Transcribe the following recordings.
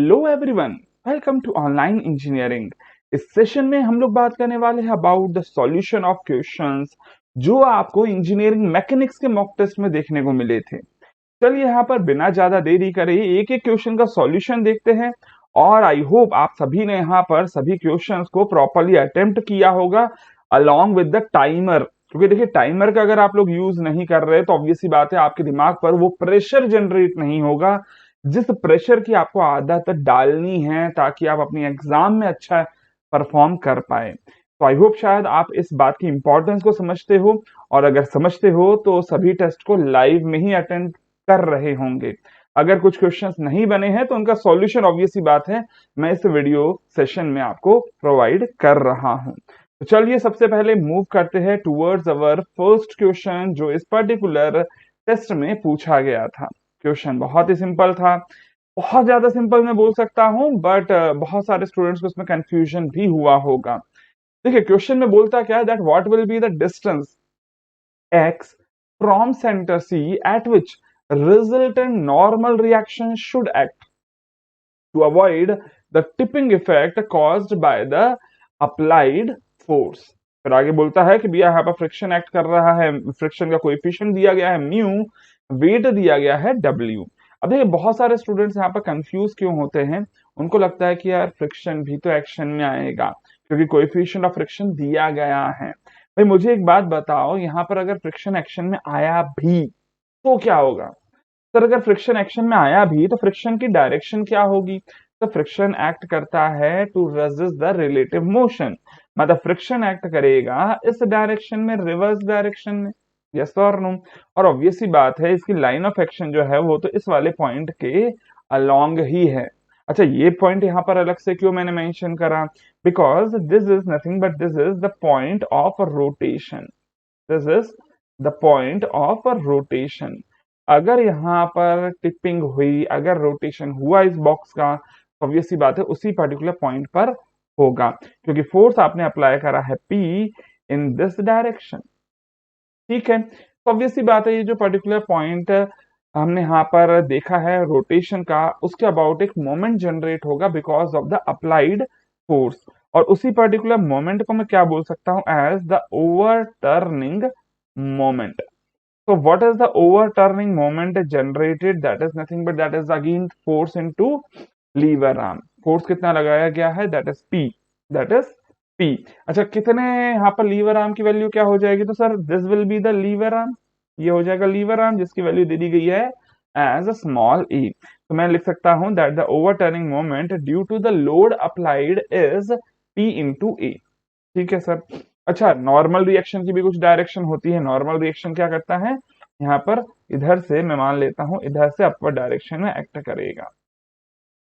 Hello everyone, welcome to online engineering. इस session में हम लोग बात करने वाले हैं about the solution of questions जो आपको इंजीनियरिंग मैकेनिक्स के मॉक टेस्ट में देखने को मिले थे। चलिए यहाँ पर बिना ज्यादा देरी करे एक एक क्वेश्चन का सॉल्यूशन देखते हैं और आई होप आप सभी ने यहाँ पर सभी क्वेश्चंस को प्रॉपर्ली अटेम्प्ट किया होगा अलोंग विद द टाइमर। क्योंकि देखिए टाइमर का अगर आप लोग यूज नहीं कर रहे तो ऑब्वियस सी बात है आपके दिमाग पर वो प्रेशर जनरेट नहीं होगा जिस प्रेशर की आपको आदत डालनी है ताकि आप अपनी एग्जाम में अच्छा परफॉर्म कर पाए। तो आई होप शायद आप इस बात की इंपॉर्टेंस को समझते हो और अगर समझते हो तो सभी टेस्ट को लाइव में ही अटेंड कर रहे होंगे। अगर कुछ क्वेश्चंस नहीं बने हैं तो उनका सॉल्यूशन ऑब्वियस सी बात है मैं इस वीडियो सेशन में आपको प्रोवाइड कर रहा हूं। तो चलिए सबसे पहले मूव करते हैं टुवर्ड्स अवर फर्स्ट क्वेश्चन जो इस पर्टिकुलर टेस्ट में पूछा गया था। क्वेश्चन बहुत ही सिंपल था, बहुत ज्यादा सिंपल मैं बोल सकता हूं बट बहुत सारे स्टूडेंट्स को इसमें कंफ्यूजन भी हुआ होगा। देखिए क्वेश्चन में बोलता क्या है that what will be the distance x from center C at which resultant normal reaction should act to avoid the tipping effect caused by the applied force। फिर आगे बोलता है कि भैया यहाँ पर फ्रिक्शन एक्ट कर रहा है, फ्रिक्शन का कोएफिशिएंट दिया गया है म्यू, वेट दिया गया है डब्ल्यू। अब देखिए बहुत सारे स्टूडेंट्स यहाँ पर कंफ्यूज क्यों होते हैं, उनको लगता है कि यार फ्रिक्शन भी तो एक्शन में आएगा क्योंकि कोएफिशिएंट ऑफ फ्रिक्शन दिया गया है। भाई मुझे एक बात बताओ, यहाँ पर अगर फ्रिक्शन एक्शन में आया भी तो क्या होगा? सर अगर फ्रिक्शन एक्शन में आया भी तो फ्रिक्शन की डायरेक्शन क्या होगी? तो फ्रिक्शन एक्ट करता है to resist the relative motion, मतलब फ्रिक्शन एक्ट करेगा इस डायरेक्शन में, रिवर्स डायरेक्शन में। यस और नो? और ऑब्वियस सी बात है इसकी लाइन ऑफ एक्शन जो है वो तो इस वाले पॉइंट के अलोंग ही है। अच्छा ये पॉइंट यहाँ पर अलग से क्यों मैंने मेंशन करा? Because this is nothing but this is the point of rotation. This is the point of rotation. अगर यहाँ पर टिपिंग हुई, अगर रोटेशन हुआ इस बॉक्स का, ऑब्वियस सी बात है उसी पर्टिकुलर पॉइंट पर होगा क्योंकि फोर्स आपने अप्लाई करा है P इन दिस डायरेक्शन। ठीक है, तो ऑब्वियस सी बात है ये जो पर्टिकुलर पॉइंट हमने यहाँ पर देखा है रोटेशन का, उसके अबाउट एक मोमेंट जनरेट होगा because of the applied force. और उसी पर्टिकुलर मोमेंट को मैं क्या बोल सकता हूँ? As the overturning moment. So what is the overturning moment generated? That is nothing but that is again force into lever arm. Force कितना लगाया गया है? That is P. That is P. अच्छा कितने यहाँ पर लीवर आर्म की value क्या हो जाएगी? तो sir this will be the lever arm, ये हो जाएगा लीवर आर्म जिसकी वैल्यू दे दी गई है एज अ स्मॉल e। तो मैं लिख सकता हूँ that the overturning moment due to the load applied is P into A. ठीक है सर। अच्छा नॉर्मल रिएक्शन की भी कुछ डायरेक्शन होती है। नॉर्मल रिएक्शन क्या करता है? यहाँ पर इधर से मैं मान लेता हूं इधर से अपवर्ड डायरेक्शन में एक्ट करेगा।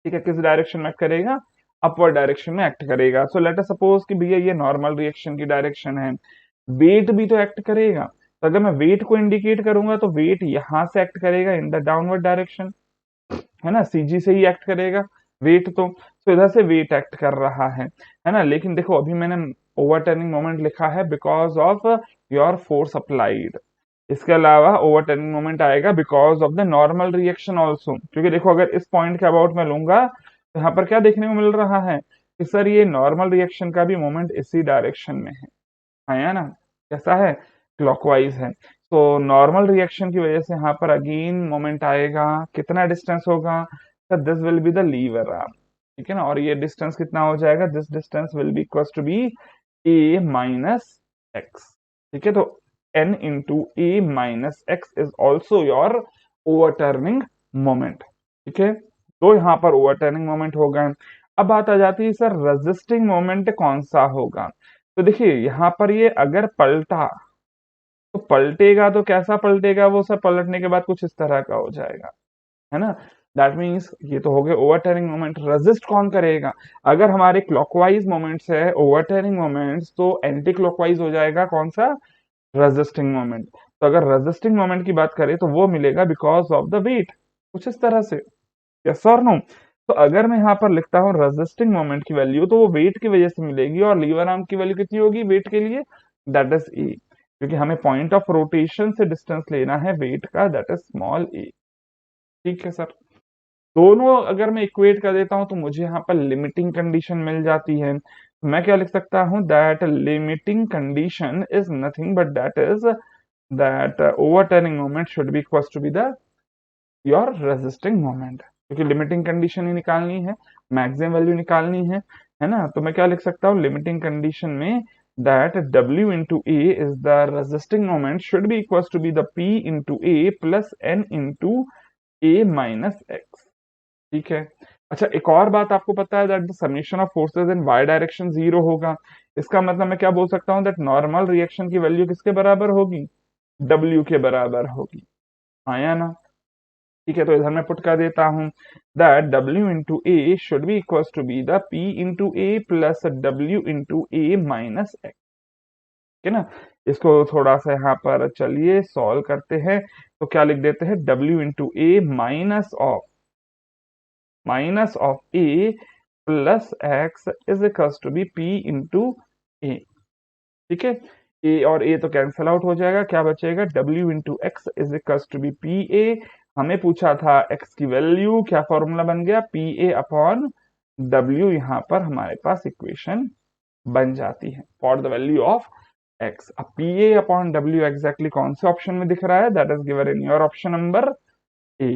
ठीक है, किस डायरेक्शन में एक्ट करेगा? अपवर्ड डायरेक्शन में एक्ट करेगा। सो लेट अस सपोज कि भैया ये नॉर्मल रिएक्शन की डायरेक्शन है, वेट भी तो एक्ट करेगा। तो अगर मैं वेट को इंडिकेट करूंगा तो वेट यहां से एक्ट करेगा इन द डाउनवर्ड डायरेक्शन, है ना, सीजी से ही एक्ट करेगा वेट तो इधर से वेट एक्ट कर रहा है ना। लेकिन देखो अभी मैंने ओवरटर्निंग मोमेंट लिखा है because of your force applied. इसके अलावा ओवरटर्निंग मोमेंट आएगा because of the normal reaction also, क्योंकि देखो अगर इस पॉइंट के अबाउट में लूंगा तो यहाँ पर क्या देखने को मिल रहा है कि सर ये नॉर्मल रिएक्शन का भी मोमेंट इसी डायरेक्शन में है ना, कैसा है? क्लॉकवाइज है। तो नॉर्मल रिएक्शन की वजह से यहाँ पर अगेन मोमेंट आएगा, कितना डिस्टेंस होगा? Sir this will be the lever arm. ठीक है ना, और ये डिस्टेंस कितना हो जाएगा? This distance will be equal to be a minus x. ठीक है, तो n into A minus x is also your overturning moment. ठीक है, तो यहाँ पर ओवरटर्निंग मोमेंट होगा। अब बात आ जाती है सर रेजिस्टिंग मोमेंट कौन सा होगा? तो देखिए यहाँ पर ये अगर पलटा तो पलटेगा तो कैसा पलटेगा? वो सर पलटने के बाद कुछ इस तरह का हो जाएगा, है ना। दैट मीन्स ये तो हो गए ओवरटर्निंग मोमेंट। रेजिस्ट कौन करेगा? अगर हमारे क्लॉकवाइज मोमेंट्स है ओवरटर्निंग मोमेंट्स तो एंटी क्लॉकवाइज हो जाएगा कौन सा? Resisting moment. तो अगर रेजिस्टिंग मोमेंट की बात करें तो वो मिलेगा बिकॉज ऑफ द वेट, कुछ इस तरह से। यस और नो? तो अगर मैं यहाँ पर लिखता हूँ रेजिस्टिंग मोमेंट की वैल्यू तो वो वेट की वजह से मिलेगी और लीवर आर्म की वैल्यू कितनी होगी वेट के लिए? दैट इज ए, क्योंकि हमें पॉइंट ऑफ रोटेशन से डिस्टेंस लेना है वेट का, दैट इज स्मॉल ए। ठीक है सर। दोनों अगर मैं इक्वेट कर देता हूं तो मुझे यहाँ पर लिमिटिंग कंडीशन मिल जाती है। तो मैं क्या लिख सकता हूं, that limiting condition is nothing but that is that overturning moment should be equal to be the your resisting moment, क्योंकि लिमिटिंग कंडीशन ही निकालनी है, मैक्सिमम वैल्यू निकालनी है ना। तो मैं क्या लिख सकता हूँ लिमिटिंग कंडीशन में, that W into A is the resisting moment should be equals to be the P into A plus N into A minus X। ठीक है। अच्छा, एक और बात आपको पता है that the summation of forces in Y direction zero होगा। इसका मतलब मैं क्या बोल सकता हूँ, दैट नॉर्मल रिएक्शन की वैल्यू किसके बराबर होगी, W के बराबर होगी। आया ना। ठीक है, तो इधर मैं पुट कर देता हूं that W into a should be equal to be the P into a plus W into A minus x. ठीक है ना। इसको थोड़ा सा यहाँ पर चलिए सॉल्व करते हैं। तो क्या लिख देते हैं, W into A minus of A plus X is equal to be P into A. ठीक है, ए और ए तो कैंसिल आउट हो जाएगा, क्या बचेगा, W into x is equal to be P A. हमें पूछा था एक्स की वैल्यू, क्या फॉर्मूला बन गया, पी ए अपॉन डब्ल्यू। यहाँ पर हमारे पास इक्वेशन बन जाती है for the value of X. अब P A upon W exactly कौन से ऑप्शन में दिख रहा है, that is given in your option number A.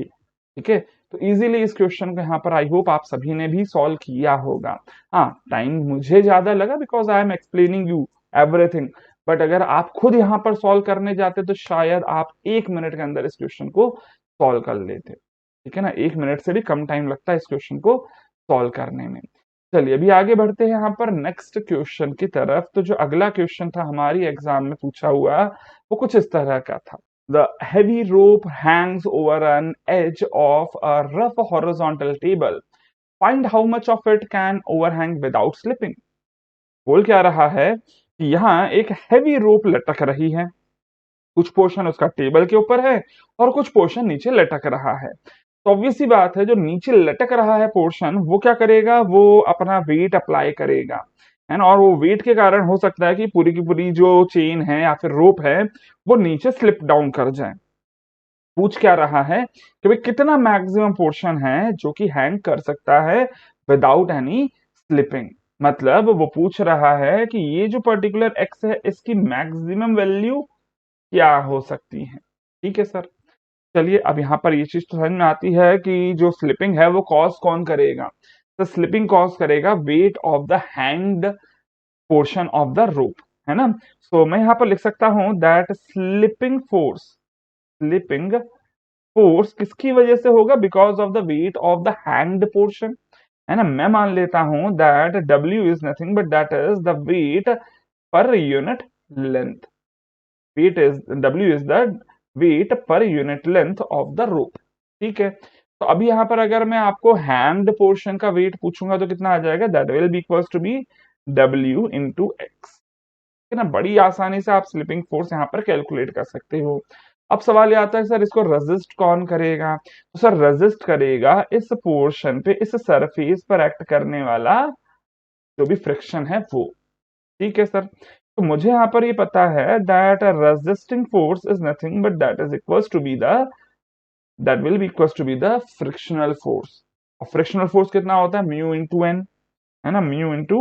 ठीक है, तो इजीली इस क्वेश्चन को यहाँ पर आई होप आप सभी ने भी सॉल्व किया होगा। हाँ, टाइम मुझे ज्यादा लगा because I am explaining you everything, but अगर आप खुद यहाँ पर सॉल्व करने जाते तो शायद आप 1 मिनट के अंदर इस क्वेश्चन को सॉल्व कर लेते। ठीक है ना, 1 मिनट से भी कम टाइम लगता है इस क्वेश्चन को सॉल्व करने में। चलिए अभी आगे बढ़ते हैं यहाँ पर नेक्स्ट क्वेश्चन की तरफ। तो जो अगला क्वेश्चन था हमारी एग्जाम में पूछा हुआ, वो कुछ इस तरह का था। The heavy rope hangs over an edge of a rough horizontal table. Find how much of it can overhang without slipping. बोल क्या रहा है कि यहाँ एक हैवी रोप लटक रही है, कुछ पोर्शन उसका टेबल के ऊपर है और कुछ पोर्शन नीचे लटक रहा है। तो ऑब्वियस सी बात है, जो नीचे लटक रहा है पोर्शन वो क्या करेगा, वो अपना वेट अप्लाई करेगा, है ना। और वो वेट के कारण हो सकता है कि पूरी की पूरी जो चेन है या फिर रोप है वो नीचे स्लिप डाउन कर जाए। पूछ क्या रहा है कि भाई कितना मैक्सिमम पोर्शन है जो कि हैंग कर सकता है विदाउट एनी स्लिपिंग। मतलब वो पूछ रहा है कि ये जो पर्टिकुलर एक्स है इसकी मैक्सिमम वैल्यू क्या हो सकती है। ठीक है सर, चलिए अब यहाँ पर ये चीज तो समझ में आती है कि जो स्लिपिंग है वो कॉज कौन करेगा, तो स्लिपिंग कॉज करेगा wait of the hanged portion of the रोप, है ना। सो मैं यहाँ पर लिख सकता हूं दैट स्लिपिंग फोर्स किसकी वजह से होगा, because of the weight of the hanged portion, है ना। मैं मान लेता हूं that W is nothing but that is the weight per unit length. Weight is W is the weight per unit length of the rope. ठीक है, तो अभी यहाँ पर अगर मैं आपको हैंग्ड पोर्शन का वेट पूछूंगा तो कितना आ जाएगा, that will be equals to be W into x. है ना, बड़ी आसानी से आप स्लिपिंग फोर्स यहाँ पर कैलकुलेट कर सकते हो। अब सवाल ये आता है सर इसको रेजिस्ट कौन करेगा, तो सर रेजिस्ट करेगा इस पोर्शन पे, इस सरफेस पर एक्ट करने वाला जो भी फ्रिक्शन है वो। ठीक है सर, तो मुझे यहाँ पर ये पता है that resisting force is nothing but that is equals to be the that will be equals to be the frictional force. और फ्रिक्शनल फोर्स कितना होता है, म्यू इंटू एन, है ना, म्यू इंटू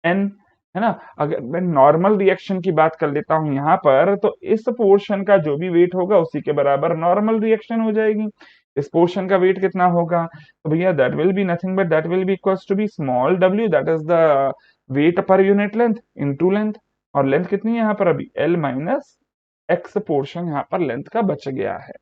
एन, है ना। अगर मैं नॉर्मल रिएक्शन की बात कर लेता हूं यहाँ पर, तो इस पोर्शन का जो भी वेट होगा उसी के बराबर नॉर्मल रिएक्शन हो जाएगी। इस पोर्शन का वेट कितना होगा, तो भैया that will be nothing but that will be equals to be small w, that is the weight per unit length into length. और लेंथ कितनी है यहाँ पर अभी, l माइनस एक्स पोर्शन यहाँ पर लेंथ का बच गया है।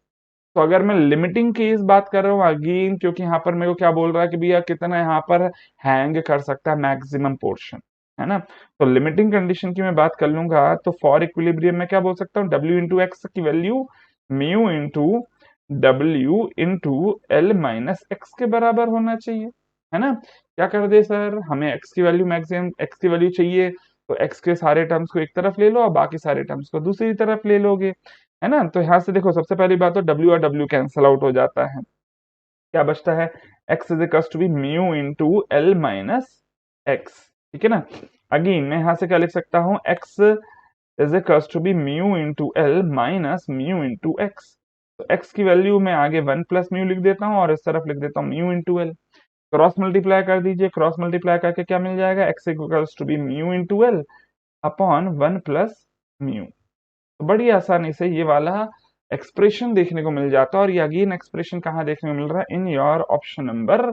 तो अगर मैं लिमिटिंग केस बात कर रहा हूँ अगेन, क्योंकि यहाँ पर मेरे को क्या बोल रहा है कि भैया कितना यहाँ पर हैंग कर सकता है मैक्सिमम पोर्शन, है ना। तो लिमिटिंग कंडीशन की मैं बात कर लूंगा तो फॉर इक्विलिब्रियम में क्या बोल सकता हूँ, W इंटू एक्स की value mu into W into L minus x के बराबर होना चाहिए, है ना। क्या कर दे सर, हमें एक्स की वैल्यू मैक्सिमम एक्स की वैल्यू चाहिए, तो एक्स के सारे टर्म्स को एक तरफ ले लो और बाकी सारे टर्म्स को दूसरी तरफ ले लोगे, है ना। तो यहां से देखो सबसे पहली बात तो W और W कैंसल आउट हो जाता है, क्या बचता है, x is equal to be mu into L minus x. ठीक है ना, अगेन मैं यहां से क्या लिख सकता हूं, x is equal to be mu into L minus mu into x. तो x की वैल्यू में आगे 1 प्लस म्यू लिख देता हूँ और इस तरफ लिख देता हूँ mu into L. Cross multiply कर दीजिए, क्रॉस मल्टीप्लाई करके क्या मिल जाएगा, x equals to be mu into L upon 1 plus mu. तो बड़ी आसानी से ये वाला एक्सप्रेशन देखने को मिल जाता है। और ये अगेन एक्सप्रेशन कहाँ देखने को मिल रहा है, इन योर ऑप्शन नंबर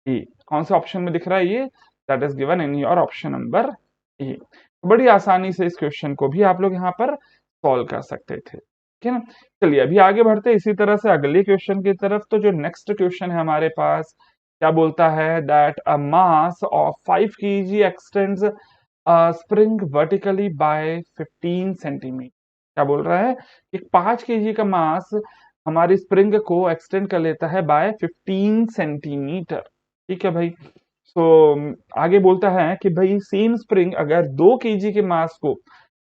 ए। कौन से ऑप्शन में दिख रहा है ये, that is given in your option number ए। तो बड़ी आसानी से इस क्वेश्चन को भी आप लोग यहाँ पर सॉल्व कर सकते थे, ठीक है ना। चलिए अभी आगे बढ़ते हैं इसी तरह से अगले क्वेश्चन की तरफ। तो जो नेक्स्ट क्वेश्चन है हमारे पास क्या बोलता है, that a mass of 5 kg extends spring vertically by 15 centimetre. क्या बोल रहा है कि 5 kg का मास हमारी स्प्रिंग को एक्सटेंड कर लेता है बाय 15 सेंटीमीटर। ठीक है भाई। आगे बोलता है कि भाई सेम स्प्रिंग अगर 2 kg के मास को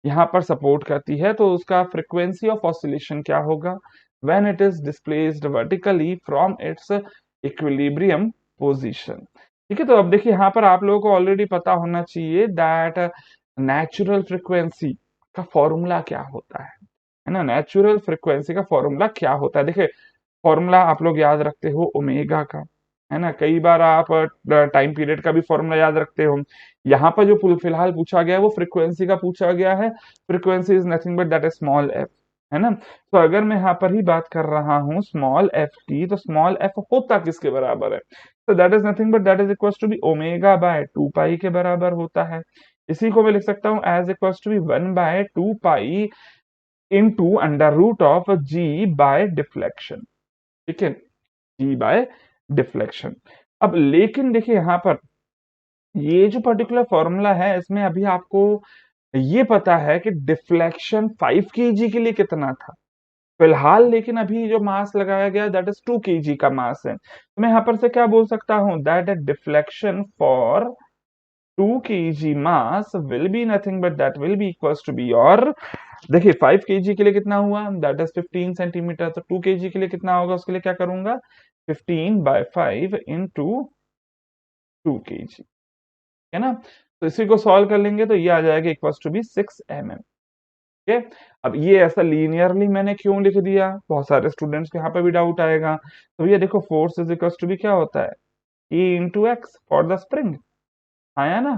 यहाँ पर सपोर्ट करती है तो उसका फ्रीक्वेंसी ऑफ ऑसिलेशन क्या होगा when it is displaced vertically from its equilibrium position. ठीक है, तो अब देखिए यहाँ पर आप लोगों को ऑलरेडी पता होना चाहिए दैट नेचुरल फ्रीक्वेंसी का फॉर्मूला क्या होता है ना। नेचुरल फ्रीक्वेंसी का फॉर्मूला क्या होता है, देखिए फॉर्मूला आप लोग याद रखते हो ओमेगा का, है ना। कई बार आप टाइम पीरियड का भी फॉर्मूला याद रखते हो। यहाँ पर जो फिलहाल पूछा गया है वो फ्रीक्वेंसी का पूछा गया है। Frequency is nothing but that is small F, है ना। तो अगर मैं यहाँ पर ही बात कर रहा हूँ स्मॉल एफ की, तो स्मॉल एफ होता किसके बराबर है, तो that is nothing but that is equal to be omega by 2 pi के बराबर होता है। इसी को मैं लिख सकता हूँ as equal to be 1 by 2 pi into under root of g by deflection. ठीक है, जी बाय डिफ्लेक्शन। अब लेकिन देखिए यहाँ पर ये जो पर्टिकुलर फॉर्मूला है इसमें अभी आपको ये पता है कि डिफ्लेक्शन 5 kg के लिए कितना था फिलहाल, लेकिन अभी जो मास लगाया गया दैट इज 2 kg का मास है। तो मैं यहाँ पर से क्या बोल सकता हूँ, that deflection for 2 kg mass will be nothing but that will be equals to be, और देखिए 5 kg के लिए कितना हुआ, दैट इज 15 सेंटीमीटर। तो 2 kg के लिए कितना होगा, उसके लिए क्या करूंगा 15 बाय 5 इंटू 2 kg, है ना। तो इसी को सॉल्व कर लेंगे तो ये आ जाएगा इक्वल टू बी 6 mm। ठीक है, अब ये ऐसा लीनियरली मैंने क्यों लिख दिया, बहुत सारे स्टूडेंट्स के यहाँ पे भी डाउट आएगा। तो ये देखो force is equal to be क्या होता है, E into x for the spring, आया ना।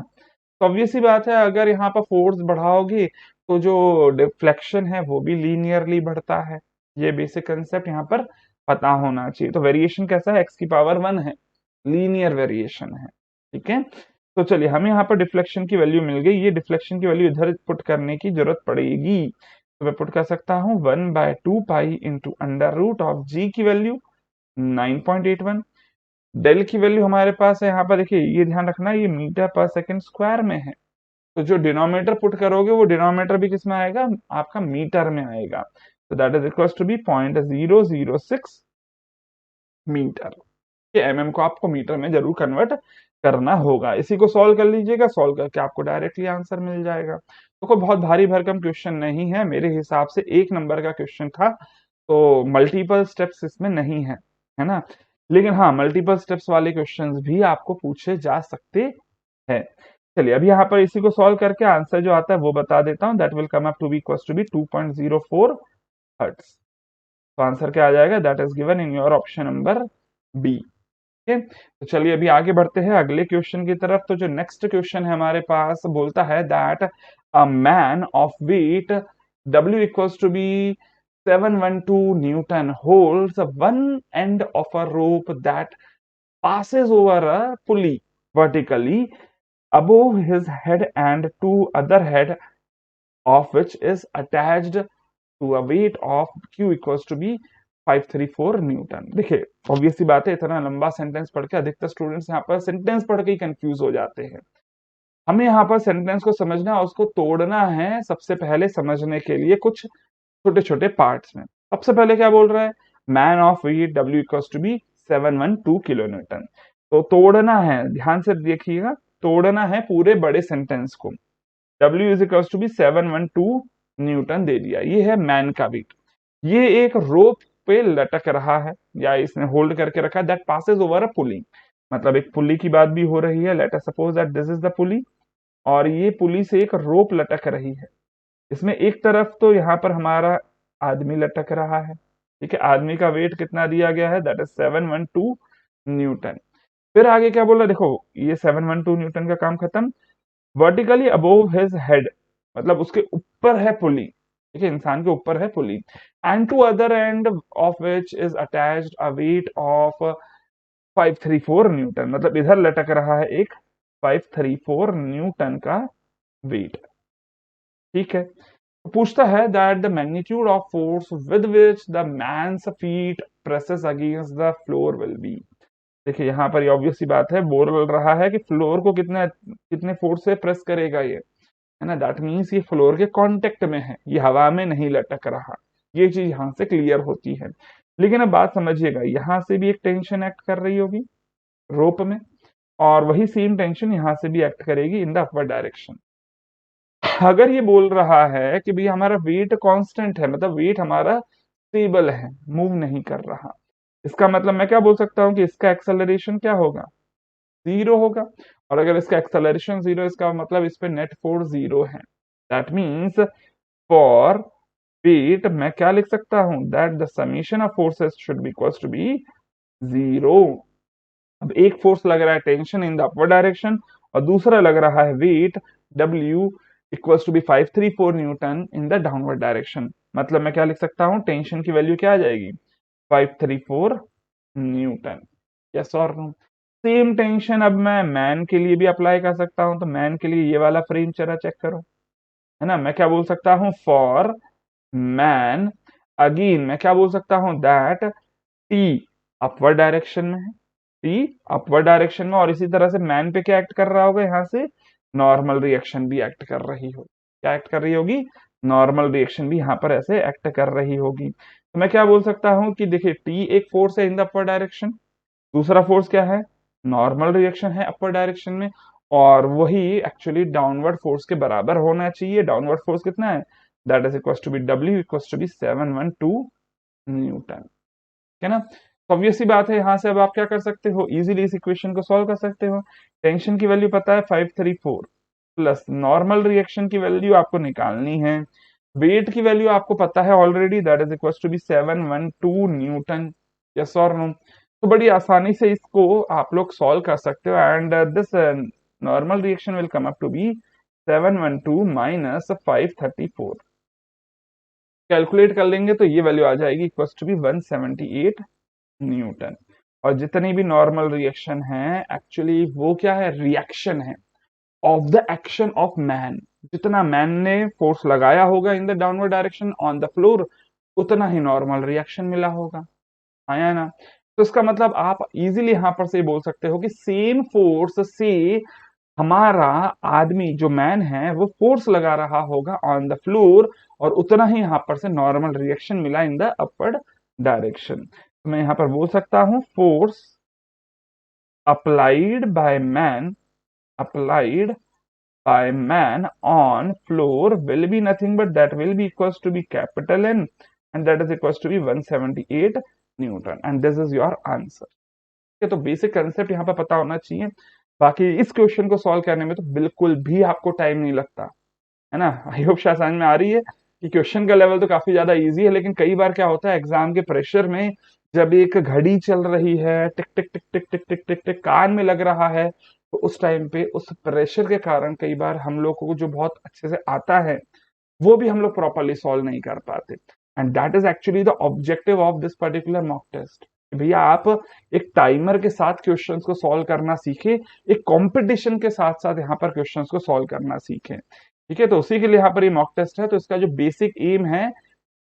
तो ऑब्वियस सी बात है अगर यहाँ पर फोर्स बढ़ाओगे तो जो डिफ्लेक्शन है वो भी लीनियरली बढ़ता है। ये बेसिक कंसेप्ट यहाँ पर पता होना चाहिए। तो वेरिएशन कैसा है, एक्स की पावर 1 है, लीनियर वेरिएशन है। ठीक है, तो चलिए हमें यहाँ पर डिफ्लेक्शन की वैल्यू मिल गई। ये डिफ्लेक्शन की वैल्यू इधर पुट करने की जरूरत पड़ेगी, तो मैं पुट कर सकता हूँ 1 by 2 pi into under root of G की वैल्यू 9.81, डेल की वैल्यू हमारे पास है यहाँ पर, देखिए ये ध्यान रखना ये मीटर पर सेकंड स्क्वायर में है। तो जो डिनोमिनेटर पुट करोगे वो डिनोमिनेटर भी किस में आएगा, आपका मीटर में आएगा। तो that is equal to be 0.006 metre. ये एमएम को आपको मीटर में जरूर कन्वर्ट करना होगा। इसी को सॉल्व कर लीजिएगा, सॉल्व करके आपको डायरेक्टली आंसर मिल जाएगा। तो कोई बहुत भारी भरकम क्वेश्चन नहीं है, मेरे हिसाब से 1 नंबर का क्वेश्चन था। तो मल्टीपल स्टेप्स इसमें नहीं है ना। लेकिन हाँ मल्टीपल स्टेप्स वाले क्वेश्चंस भी आपको पूछे जा सकते हैं। चलिए अभी यहाँ पर इसी को सॉल्व करके आंसर जो आता है वो बता देता हूँ, that will come up to be equal to be 2.04 hertz. तो आंसर क्या आ जाएगा, that is given in your option number B. ठीक है, तो चलिए अभी आगे बढ़ते हैं अगले क्वेश्चन की तरफ। तो जो नेक्स्ट क्वेश्चन है हमारे पास बोलता है that a man of weight W equals to be 712 newton holds one end of a rope that passes over a pulley vertically above his head and two other head of which is attached to a weight of Q equals to be 534 Newton. देखिए obvious सी बात है इतना लंबा sentence पढ़ के अधिकतर students यहाँ पर सेंटेंस पढ़ के ही कंफ्यूज हो जाते हैं। हमें यहाँ पर सेंटेंस को समझना उसको तोड़ना है सबसे पहले समझने के लिए कुछ छोटे छोटे पार्ट्स में। सबसे पहले क्या बोल रहा है, man of weight W equals to be 712 kilo newton. तो तोड़ना है, ध्यान से देखिएगा, तोड़ना है पूरे बड़े सेंटेंस को। W is equals to be 712 newton दे दिया, ये है मैन का वेट। ये एक रोप पे लटक रहा है या इसने होल्ड करके रखा है, दैट पासेस ओवर अ पुली, मतलब एक पुली की बात भी हो रही है। Late us suppose that this is the पुली और ये पुली से एक रोप लटक रही है। इसमें एक तरफ तो यहाँ पर हमारा आदमी लटक रहा है, ठीक है, आदमी का वेट कितना दिया गया है, दैट इज 712 न्यूटन। फिर आगे क्या बोला, देखो ये 712 न्यूटन का काम खत्म। वर्टिकली अबोव हिज हेड, मतलब उसके ऊपर है पुली, ठीक है, इंसान के ऊपर है pulley. And to other end of which is attached a weight of 534 newton, मतलब इधर लटक रहा है एक 534 न्यूटन का वेट। ठीक है, तो पूछता है that the magnitude of force with which the man's feet presses against the floor will be. देखिए यहाँ पर ये ऑब्वियस सी बात है, बोल रहा है कि फ्लोर को कितने कितने फोर्स से प्रेस करेगा ये, है ना, दैट मीन्स ये फ्लोर के कांटेक्ट में है, ये हवा में नहीं लटक रहा। ये चीज यहाँ से क्लियर होती है। लेकिन अब बात समझिएगा, यहाँ से भी एक टेंशन एक्ट कर रही होगी रोप में, और वही सेम टेंशन यहाँ से भी एक्ट करेगी इन द अपवर्ड डायरेक्शन। अगर ये बोल रहा है कि भाई हमारा वेट कांस्टेंट है, मतलब वेट हमारा स्टेबल है, मूव नहीं कर रहा, इसका मतलब मैं क्या बोल सकता हूँ कि इसका एक्सेलरेशन क्या होगा, जीरो होगा। और अगर इसका एक्सेलरेशन जीरो, इसका मतलब इस पे नेट फोर्स जीरो है। दैट मीन्स फॉर वेट मैं क्या लिख सकता हूं, that the summation of forces should be equals to be zero. अब एक फोर्स लग रहा है tension in the upward direction, और दूसरा लग रहा है weight W equals to be 534 newton in the downward direction. मतलब मैं क्या लिख सकता हूं, टेंशन की वैल्यू क्या आ जाएगी, 534 न्यूटन। यस और नो। सेम टेंशन अब मैं मैन के लिए भी अप्लाई कर सकता हूं, तो मैन के लिए ये वाला फ्रेम जरा चेक करो, है ना, मैं क्या बोल सकता हूं, फॉर मैन, अगेन मैं क्या बोल सकता हूं, दैट टी अपवर्ड डायरेक्शन में है, टी अपवर्ड डायरेक्शन में, और इसी तरह से मैन पे क्या एक्ट कर रहा होगा, यहाँ से नॉर्मल रिएक्शन भी एक्ट कर रही होगी। क्या एक्ट कर रही होगी, नॉर्मल रिएक्शन भी यहाँ पर ऐसे एक्ट कर रही होगी। तो मैं क्या बोल सकता हूँ कि देखिए टी एक फोर्स है इन द अपवर्ड डायरेक्शन, दूसरा फोर्स क्या है, नॉर्मल रिएक्शन है अपवर्ड डायरेक्शन में, और वही एक्चुअली डाउनवर्ड फोर्स के बराबर होना चाहिए। डाउनवर्ड फोर्स कितना है, that is equal to be W equal to be 712 newton, है ना। तो ऑब्वियस सी बात है, यहाँ से अब आप क्या कर सकते हो, इजीली इस इक्वेशन को सॉल्व कर सकते हो। टेंशन की वैल्यू पता है 534, प्लस नॉर्मल रिएक्शन की वैल्यू आपको निकालनी है, वेट की वैल्यू आपको पता है already, that is equal to be 712 newton. Yes और नो। तो बड़ी आसानी से इसको आप लोग सॉल्व कर सकते हो, and this normal reaction will come up to be 712 minus 534। Calculate कर लेंगे तो ये वैल्यू आ जाएगी इक्वल टू बी 178 न्यूटन। और जितनी भी नॉर्मल रिएक्शन है एक्चुअली वो क्या है, रिएक्शन है of the action of man. जितना मैन ने फोर्स लगाया होगा इन the downward direction on the floor, उतना ही नॉर्मल रिएक्शन मिला होगा, आया ना। तो इसका मतलब आप इजीली यहां पर से बोल सकते हो कि सेम फोर्स से हमारा आदमी जो मैन है वो फोर्स लगा रहा होगा ऑन द फ्लोर, और उतना ही यहां पर से नॉर्मल रिएक्शन मिला इन द अपवर्ड डायरेक्शन। तो मैं यहां पर बोल सकता हूं force applied by man, applied by man on floor will be nothing but that will be equals to be capital N, and that is equals to be 178 Newton, and this is your answer। ठीक है, तो basic concept यहाँ पर पता होना चाहिए। बाकी इस क्वेश्चन को सॉल्व करने में तो बिल्कुल भी आपको टाइम नहीं लगता, है ना। आई होप शायद समझ में आ रही है कि क्वेश्चन का लेवल तो काफी ज्यादा इजी है, लेकिन कई बार क्या होता है एग्जाम के प्रेशर में, जब एक घड़ी चल रही है, टिक टिक टिक टिक टिक टिक टिक टिक कान में लग रहा है, तो उस टाइम पे उस प्रेशर के कारण कई बार हम लोग को जो बहुत अच्छे से आता है वो भी हम लोग प्रॉपरली सॉल्व नहीं कर पाते। And that is actually the objective of this particular mock test. भैया आप एक टाइमर के साथ क्वेश्चंस को सॉल्व करना सीखे, एक कंपटीशन के साथ साथ यहाँ पर क्वेश्चंस को सॉल्व करना सीखें। ठीक है, तो उसी के लिए यहाँ पर ये मॉक टेस्ट है। तो इसका जो बेसिक एम है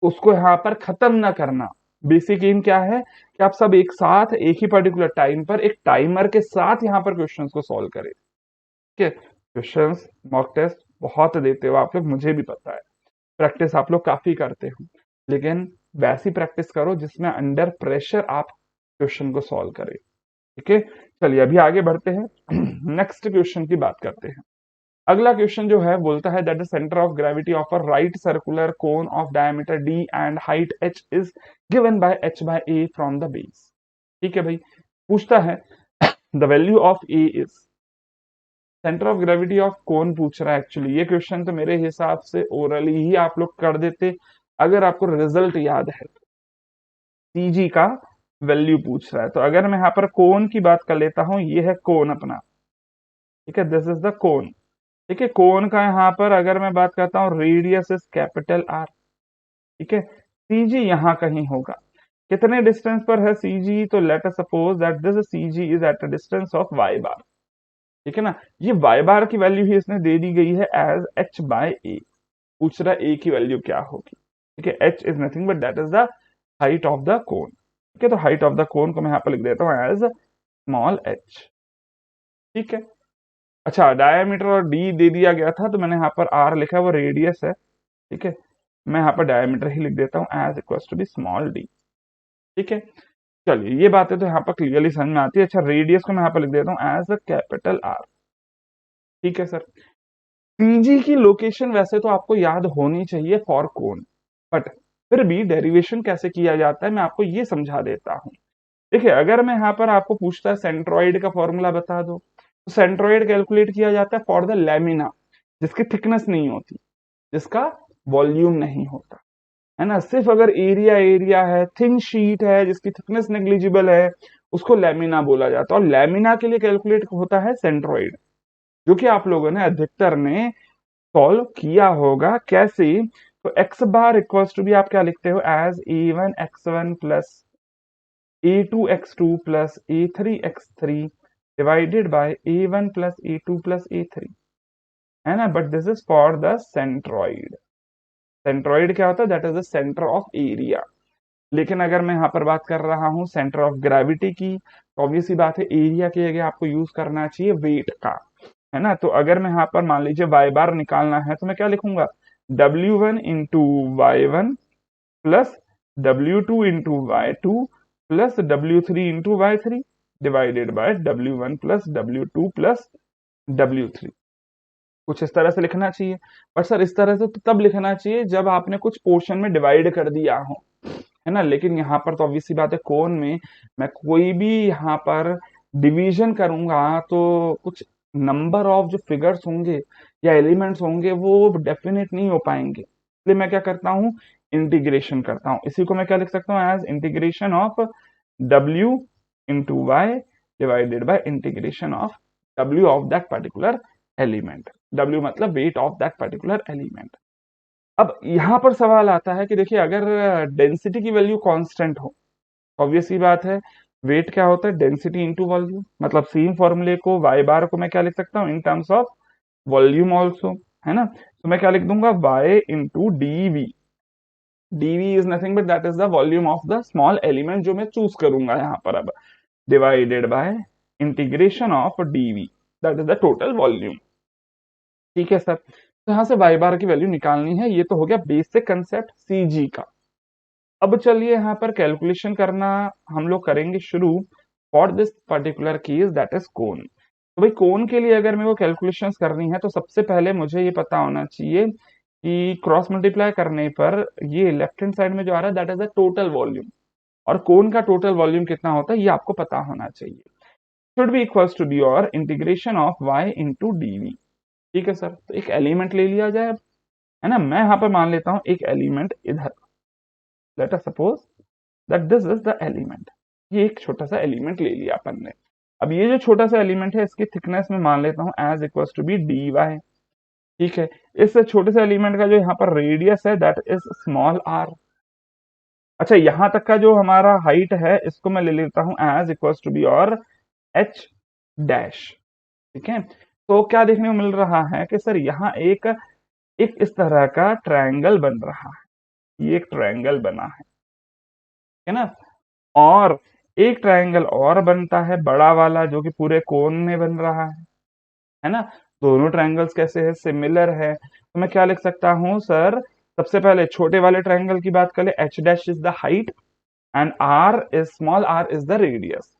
उसको यहाँ पर खत्म ना करना। बेसिक एम क्या है कि आप सब एक साथ एक ही पर्टिकुलर टाइम पर एक टाइमर के साथ यहाँ पर क्वेश्चंस को सॉल्व करें। ठीक है, क्वेश्चंस मॉक टेस्ट बहुत देते हो आप लोग, मुझे भी पता है, प्रैक्टिस आप लोग काफी करते हो, लेकिन वैसी प्रैक्टिस करो जिसमें अंडर प्रेशर आप क्वेश्चन को सॉल्व करें। ठीक है, चलिए अभी आगे बढ़ते हैं, नेक्स्ट क्वेश्चन की बात करते हैं। अगला क्वेश्चन जो है बोलता है that the centre of gravity of a right circular cone of diameter d and height h is given by h by a from the base. ठीक है भाई, पूछता है the value of a is, centre of gravity of cone पूछ रहा है। Actually ये question तो मेरे हिसाब से ओरली ही आप लोग कर देते अगर आपको रिजल्ट याद है। CG का वैल्यू पूछ रहा है। तो अगर मैं यहाँ पर कोन की बात कर लेता हूं, ये है कोन अपना, ठीक है, दिस इज द कोन। ठीक है, कोन का यहाँ पर अगर मैं बात करता हूँ, रेडियस इज कैपिटल आर। ठीक है, CG यहाँ कहीं होगा। कितने डिस्टेंस पर है CG? तो let us suppose that this CG is at a distance of y बार। ठीक है ना, ये y बार की वैल्यू ही इसने दे दी गई है एज h बाय a। पूछ रहा है a की वैल्यू क्या होगी। ठीक है, h is nothing but that is the height of the cone. ठीक है, तो हाइट ऑफ द कोन को मैं यहाँ पर लिख देता हूँ एज स्मॉल h। ठीक है, अच्छा, डायमीटर और d दे दिया गया था, तो मैंने यहाँ पर r लिखा है, वो रेडियस है। ठीक है, मैं यहाँ पर डायमीटर ही लिख देता हूँ as equal to be small d। ठीक है, चलिए ये बातें तो यहाँ पर क्लियरली समझ में आती है। अच्छा, रेडियस को मैं यहाँ पर लिख देता हूँ एज कैपिटल आर। ठीक है सर, CG की लोकेशन वैसे तो आपको याद होनी चाहिए फॉर कोन, बट फिर भी डेरिवेशन कैसे किया जाता है मैं आपको ये समझा देता हूँ। देखिए, अगर मैं यहाँ पर आपको पूछता है सेंट्रोइड का फॉर्मूला बता दो, तो सेंट्रोइड कैलकुलेट किया जाता है फॉर द लेमिना, जिसकी थिकनेस नहीं होती, जिसका वॉल्यूम नहीं होता, है ना। सिर्फ अगर एरिया एरिया है, थिन शीट है जिसकी थिकनेस नेग्लिजिबल है, उसको लेमिना बोला जाता है। और लेमिना के लिए कैलकुलेट होता है सेंट्रोइड, जो कि आप लोगों ने अधिकतर ने सॉल्व किया होगा। कैसे? तो एक्स बार इक्वल्स टू भी आप क्या लिखते हो as a1x1 plus a2x2 plus a3x3 divided by a1 plus a2 plus a3, है ना। But this is for the centroid. Centroid क्या होता है? That is the centre of area. लेकिन अगर मैं यहाँ पर बात कर रहा हूँ सेंटर ऑफ ग्रेविटी की, तो ऑब्वियस सी बात है एरिया की जगह आपको यूज करना चाहिए वेट का, है ना। तो अगर मैं यहाँ पर मान लीजिए y बार निकालना है, तो मैं क्या लिखूंगा? W1 into y1 plus W2 into y2 plus W3 into y3 divided by W1 plus W2 plus W3। कुछ इस तरह से लिखना चाहिए। पर सर इस तरह से तो तब लिखना चाहिए जब आपने कुछ पोर्शन में डिवाइड कर दिया हो, है ना। लेकिन यहाँ पर तो ऑब्वियस सी बात है, कोन में मैं कोई भी यहाँ पर डिवीजन करूंगा तो कुछ नंबर ऑफ जो फिगर्स होंगे या एलिमेंट्स होंगे वो डेफिनेट नहीं हो पाएंगे। इसलिए मैं क्या करता हूँ? इंटीग्रेशन करता हूँ। इसी को मैं क्या लिख सकता हूँ? As integration of W into Y divided by integration of W of that particular element. W मतलब weight of that particular element. अब यहां पर सवाल आता है कि देखिए, अगर डेंसिटी की वैल्यू कांस्टेंट हो, ऑब्वियस सी बात है वेट क्या होता है? Density into volume. मतलब सेम फॉर्मूले को y बार को मैं क्या लिख सकता हूँ? In terms of volume also, है ना। तो मैं क्या लिख दूंगा? y into dv। dv is nothing but that is the volume of the small element जो मैं चूज करूंगा यहाँ पर। अब divided by integration of dv, that is the total volume. ठीक है सर, तो यहाँ से y बार की वैल्यू निकालनी है। ये तो हो गया बेसिक कंसेप्ट CG का। अब चलिए यहाँ पर कैलकुलेशन करना हम लोग करेंगे शुरू for this particular case that is cone. तो भाई कोन के लिए अगर मेरे को कैलकुलेशंस करनी है, तो सबसे पहले मुझे ये पता होना चाहिए कि क्रॉस मल्टीप्लाई करने पर ये लेफ्ट हैंड साइड में जो आ रहा है that is the total volume, और कोन का टोटल वॉल्यूम कितना होता है ये आपको पता होना चाहिए। Should be equals to be और integration of y into dv। ठीक है सर, तो एक एलिमेंट ले लिया जाए अब, है ना। मैं यहाँ पर मान लेता हूँ एक एलिमेंट इधर, late us suppose that this is the element. ये एक छोटा सा एलिमेंट ले लिया अपन ने। अब ये जो छोटा सा एलिमेंट है इसकी थिकनेस में मान लेता हूँ as equals to be dy। ठीक है, इस छोटे से एलिमेंट का जो यहाँ पर रेडियस है दैट इज स्मॉल r। अच्छा, यहाँ तक का जो हमारा हाइट है इसको मैं ले लेता हूँ एज इक्वल्स टू बी और h डैश। ठीक है, तो क्या देखने को मिल रहा है कि सर यहाँ एक एक इस तरह का ट्रायंगल बन रहा है। ये एक ट्रायंगल बना है ना। और एक ट्रायंगल और बनता है बड़ा वाला, जो कि पूरे कोन में बन रहा है ना। दोनों ट्रायंगल्स कैसे है? सिमिलर है। तो मैं क्या लिख सकता हूं सर? सबसे पहले छोटे वाले ट्रायंगल की बात करें, h dash is the height and r is small r is the radius.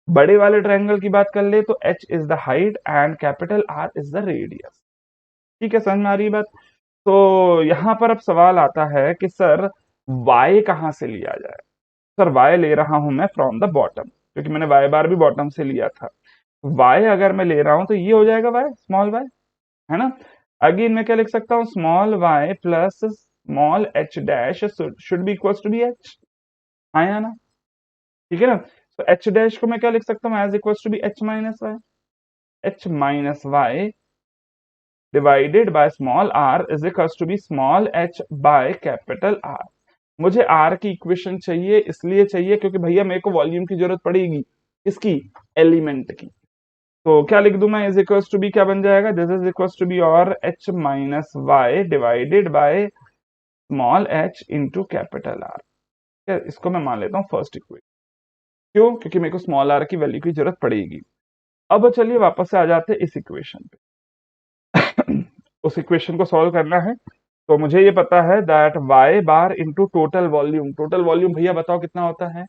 बड़े वाले ट्रायंगल की बात कर ले तो h is the height and capital R is the radius. ठीक है, समझ में आ रही बात? तो यहां पर अब सवाल आता है कि सर y कहां से लिया जाए। सर y ले रहा हूं मैं फ्रॉम द बॉटम, क्योंकि मैंने y बार भी बॉटम से लिया था। y अगर मैं ले रहा हूं तो ये हो जाएगा y स्मॉल y, है ना। अगेन मैं क्या लिख सकता हूँ? Small y plus small h dash should be equals to be h। आया ना, ठीक है ना। तो एच डैश को मैं क्या लिख सकता हूँ, as equals to be H minus Y, H minus Y divided by small R is equals to be small H by capital R. मुझे आर की इक्वेशन चाहिए, इसलिए चाहिए क्योंकि भैया मेरे को वॉल्यूम की जरूरत पड़ेगी, इसकी, एलिमेंट की। तो क्या लिख दूं मैं, इज इक्वल्स टू बी क्या बन जाएगा, this is equals to be और H minus Y divided by small H into capital R. इसको मैं मान लेता हूँ फर्स्ट इक्वेशन। क्यों, क्योंकि मेरे को स्मॉल आर की वैल्यू की जरूरत पड़ेगी। अब चलिए वापस से आ जाते हैं इस इक्वेशन पे। उस इक्वेशन को सॉल्व करना है, तो मुझे ये पता है that y bar into total volume, total volume भैया बताओ कितना होता है,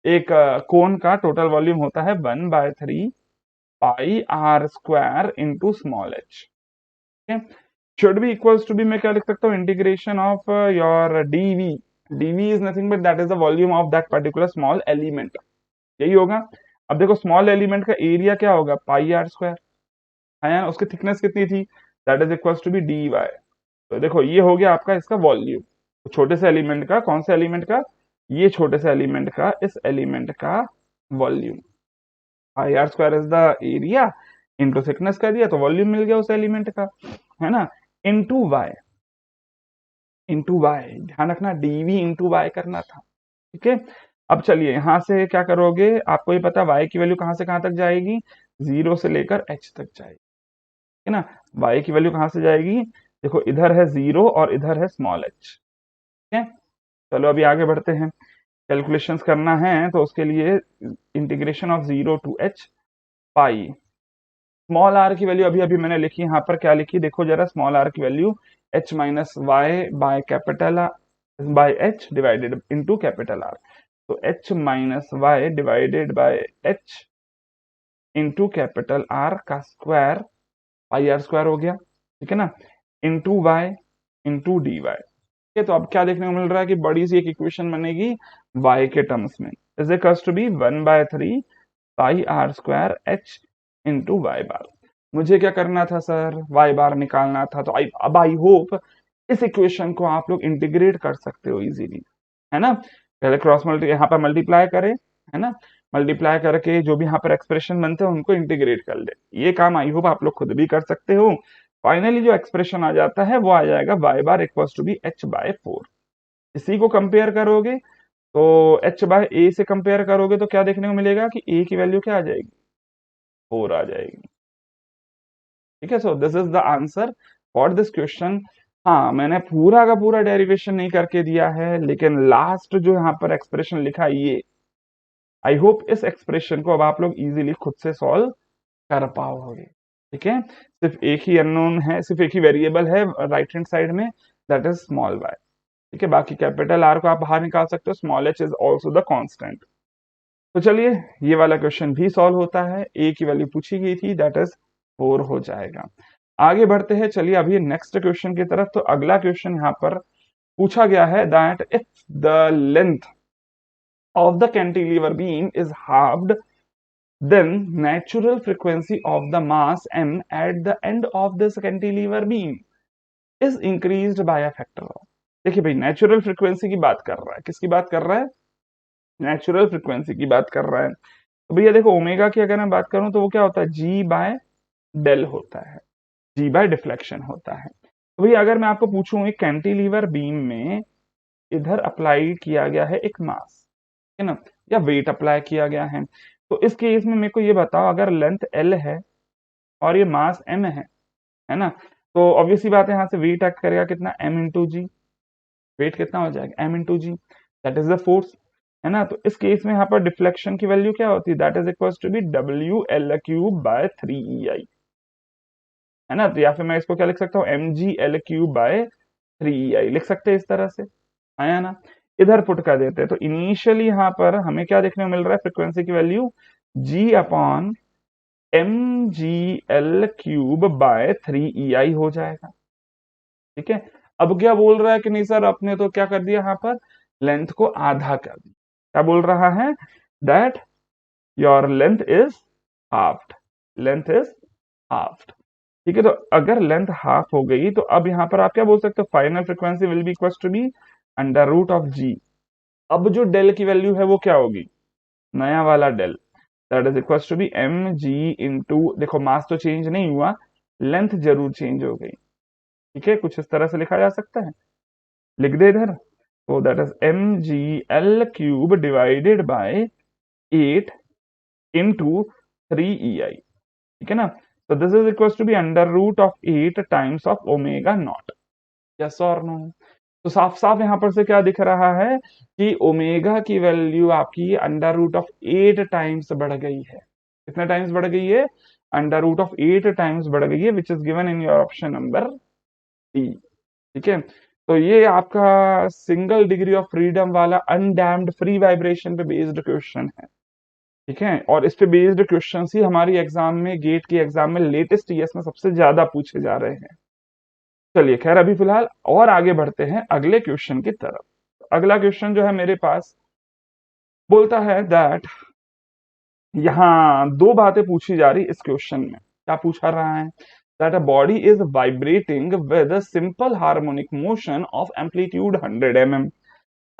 एक कोन का टोटल वॉल्यूम होता है 1/3 pi R square into small H. Should be equals to be, मैं क्या लिख सकता हूँ, integration of your DV, DV is nothing but that is the volume of that particular small element, यही होगा। अब देखो स्मॉल एलिमेंट का एरिया क्या होगा, पाई आर स्क्वायर है ना, उसकी थिकनेस कितनी थी, that is equals to be D Y. तो देखो ये हो गया आपका इसका वॉल्यूम, तो छोटे से एलिमेंट का, कौन से एलिमेंट का, ये छोटे से एलिमेंट का, इस एलिमेंट का volume, I R square is the area into thickness कर दिया तो वॉल्यूम मिल गया उस एलिमेंट का, है ना, इंटू वाई, इंटू वाई, ध्यान रखना डीवी इंटू वाई करना था, ठीक है। अब चलिए यहां से क्या करोगे, आपको ये पता y की वैल्यू कहां से कहां तक जाएगी, 0 से लेकर h तक जाएगी, है ना। y की वैल्यू कहां से जाएगी, देखो इधर है 0 और इधर है स्मॉल h, ठीक है। चलो अभी आगे बढ़ते हैं, कैलकुलेशंस करना है तो उसके लिए integration of 0 to h pi, small r की वैल्यू अभी अभी मैंने लिखी, यहाँ पर क्या लिखी देखो जरा, स्मॉल r की value h minus Y by capital by h divided into capital R। तो h minus Y divided by h into capital R का स्क्वायर, पाई आर स्क्वायर हो गया, ठीक है ना, into Y into D Y. ठीक है, तो अब क्या देखने को मिल रहा है कि बड़ी सी एक इक्वेशन बनेगी y के टर्म्स में, is equals to be 1/3 pi R square h into Y bar. मुझे क्या करना था सर, y बार निकालना था, तो अब आई होप इस इक्वेशन को आप लोग इंटीग्रेट कर सकते हो इजीली, है ना। पहले क्रॉस मल्टी यहाँ पर मल्टीप्लाई करें, है ना, मल्टीप्लाई करके जो भी यहाँ पर एक्सप्रेशन बनते हैं उनको इंटीग्रेट कर ले, ये काम आई होप आप लोग खुद भी कर सकते हो। फाइनली जो एक्सप्रेशन आ जाता है वो आ जाएगा y bar equals to be h/4। इसी को कंपेयर करोगे तो h/a से कंपेयर करोगे तो क्या देखने को मिलेगा कि a की वैल्यू क्या आ जाएगी, 4 आ जाएगी, ठीक है। So this is the answer for this question. हाँ मैंने पूरा का पूरा डेरिवेशन नहीं करके दिया है, लेकिन लास्ट जो यहाँ पर एक्सप्रेशन लिखा है ये, आई होप इस एक्सप्रेशन को अब आप लोग इजीली खुद से सॉल्व कर पाओगे, ठीक है। सिर्फ एक ही अननोन है, सिर्फ एक ही वेरिएबल है राइट हैंड साइड में, दैट इज स्मॉल वाई, ठीक है। बाकी कैपिटल आर को आप बाहर निकाल सकते हो, small H is also the constant. तो चलिए ये वाला क्वेश्चन भी सॉल्व होता है, ए की वैल्यू पूछी गई थी, दैट इज 4 हो जाएगा। आगे बढ़ते हैं, चलिए अभी नेक्स्ट क्वेश्चन की तरफ। तो अगला क्वेश्चन यहाँ पर पूछा गया है that if the length of the cantilever beam is halved then natural frequency of the mass m at the end of this cantilever beam is increased by a factor of। देखिए भाई natural frequency की बात कर रहा है, किसकी बात कर रहा है, नेचुरल फ्रीक्वेंसी की बात कर रहा है। तो भैया देखो ओमेगा की अगर मैं बात करूं तो वो क्या होता है, जी बाय डेल होता है, जी बाय डिफ्लेक्शन होता है। तो भैया अगर मैं आपको पूछूं एक कैंटिलीवर बीम में इधर अप्लाई किया गया है एक मास, है ना, या वेट अप्लाई किया गया है, तो इस केस में मेरे को ये बताओ अगर लेंथ एल है और ये मास एम है ना, तो ऑब्वियस सी बात है यहाँ से वेट एक्ट करेगा कितना, एम इंटू जी, वेट कितना हो जाएगा M into G, that is the force, है ना। तो इस केस में यहाँ पर डिफ्लेक्शन की वैल्यू क्या होती है, that is equal to be W L cube by 3 है ना। तो या फिर मैं इसको क्या लिख सकता हूँ, M G L cube by 3 लिख सकते हैं इस तरह से, आया ना। इधर पुट कर देते हैं तो इनिशियली यहाँ पर हमें क्या देखने को मिल रहा है, फ्रिक्वेंसी की value G upon M G L cube by 3 हो जाएगा, ठीक है। अब क्या बोल रहा है कि नहीं सर आपने तो क्या कर दिया यहाँ पर, लेंथ को आधा कर दिया, क्या बोल रहा है, that your length is halved, length is halved, ठीक है। तो अगर लेंथ हाफ हो गई तो अब यहाँ पर आप क्या बोल सकते हो, final frequency will be equal to be under root of G, अब जो डेल की वैल्यू है वो क्या होगी, नया वाला del, that is equal to be M G into, देखो मास तो चेंज नहीं हुआ, लेंथ जरूर चेंज हो गई। ठीक है, कुछ इस तरह से लिखा जा सकता है, लिख दे इधर। तो that is M G L cube divided by 8 into 3 EI। ठीक है ना, तो this is equal to be under root of 8 times of omega nought. Yes और नो। तो साफ साफ यहां पर से क्या दिख रहा है कि ओमेगा की वैल्यू आपकी अंडर रूट ऑफ 8 टाइम्स बढ़ गई है। कितने टाइम्स बढ़ गई है, अंडर रूट ऑफ 8 टाइम्स बढ़ गई है, which is given in your option number D. ठीक है, तो ये आपका सिंगल डिग्री ऑफ फ्रीडम वाला अनडैम्ड फ्री वाइब्रेशन पे बेस्ड क्वेश्चन है। ठीक है, और इस पे बेस्ड क्वेश्चन ही हमारी एग्जाम में, गेट की एग्जाम में लेटेस्ट ईयर्स में सबसे ज्यादा पूछे जा रहे हैं। चलिए खैर, अभी फिलहाल और आगे बढ़ते हैं अगले क्वेश्चन की तरफ। अगला क्वेश्चन जो है मेरे पास बोलता है दैट, यहाँ दो बातें पूछी जा रही इस क्वेश्चन में। क्या पूछा रहा है, that a body is vibrating with a simple harmonic motion of amplitude 100 mm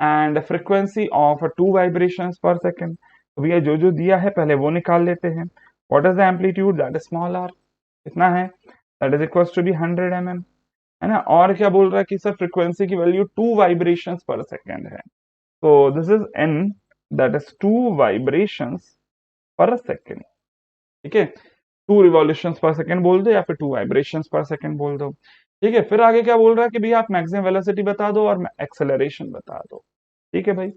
and frequency of 2 vibrations पर सेकेंड। तो भैया जो जो दिया है पहले वो निकाल लेते हैं। What is the amplitude, that is small R, कितना है, that is equal to be 100 mm, है ना। और क्या बोल रहा है कि सर फ्रीक्वेंसी की वैल्यू 2 वाइब्रेशंस पर सेकेंड है, तो this is an, that is 2 vibrations पर सेकेंड। ठीक है, 2 रिवॉल्यूशंस पर सेकेंड बोल दो या फिर 2 वाइब्रेशंस पर सेकेंड बोल दो। ठीक है, फिर आगे क्या बोल रहा है कि भैया आप मैक्सिमम वेलोसिटी बता दो और एक्सेलरेशन बता दो। ठीक है भाई,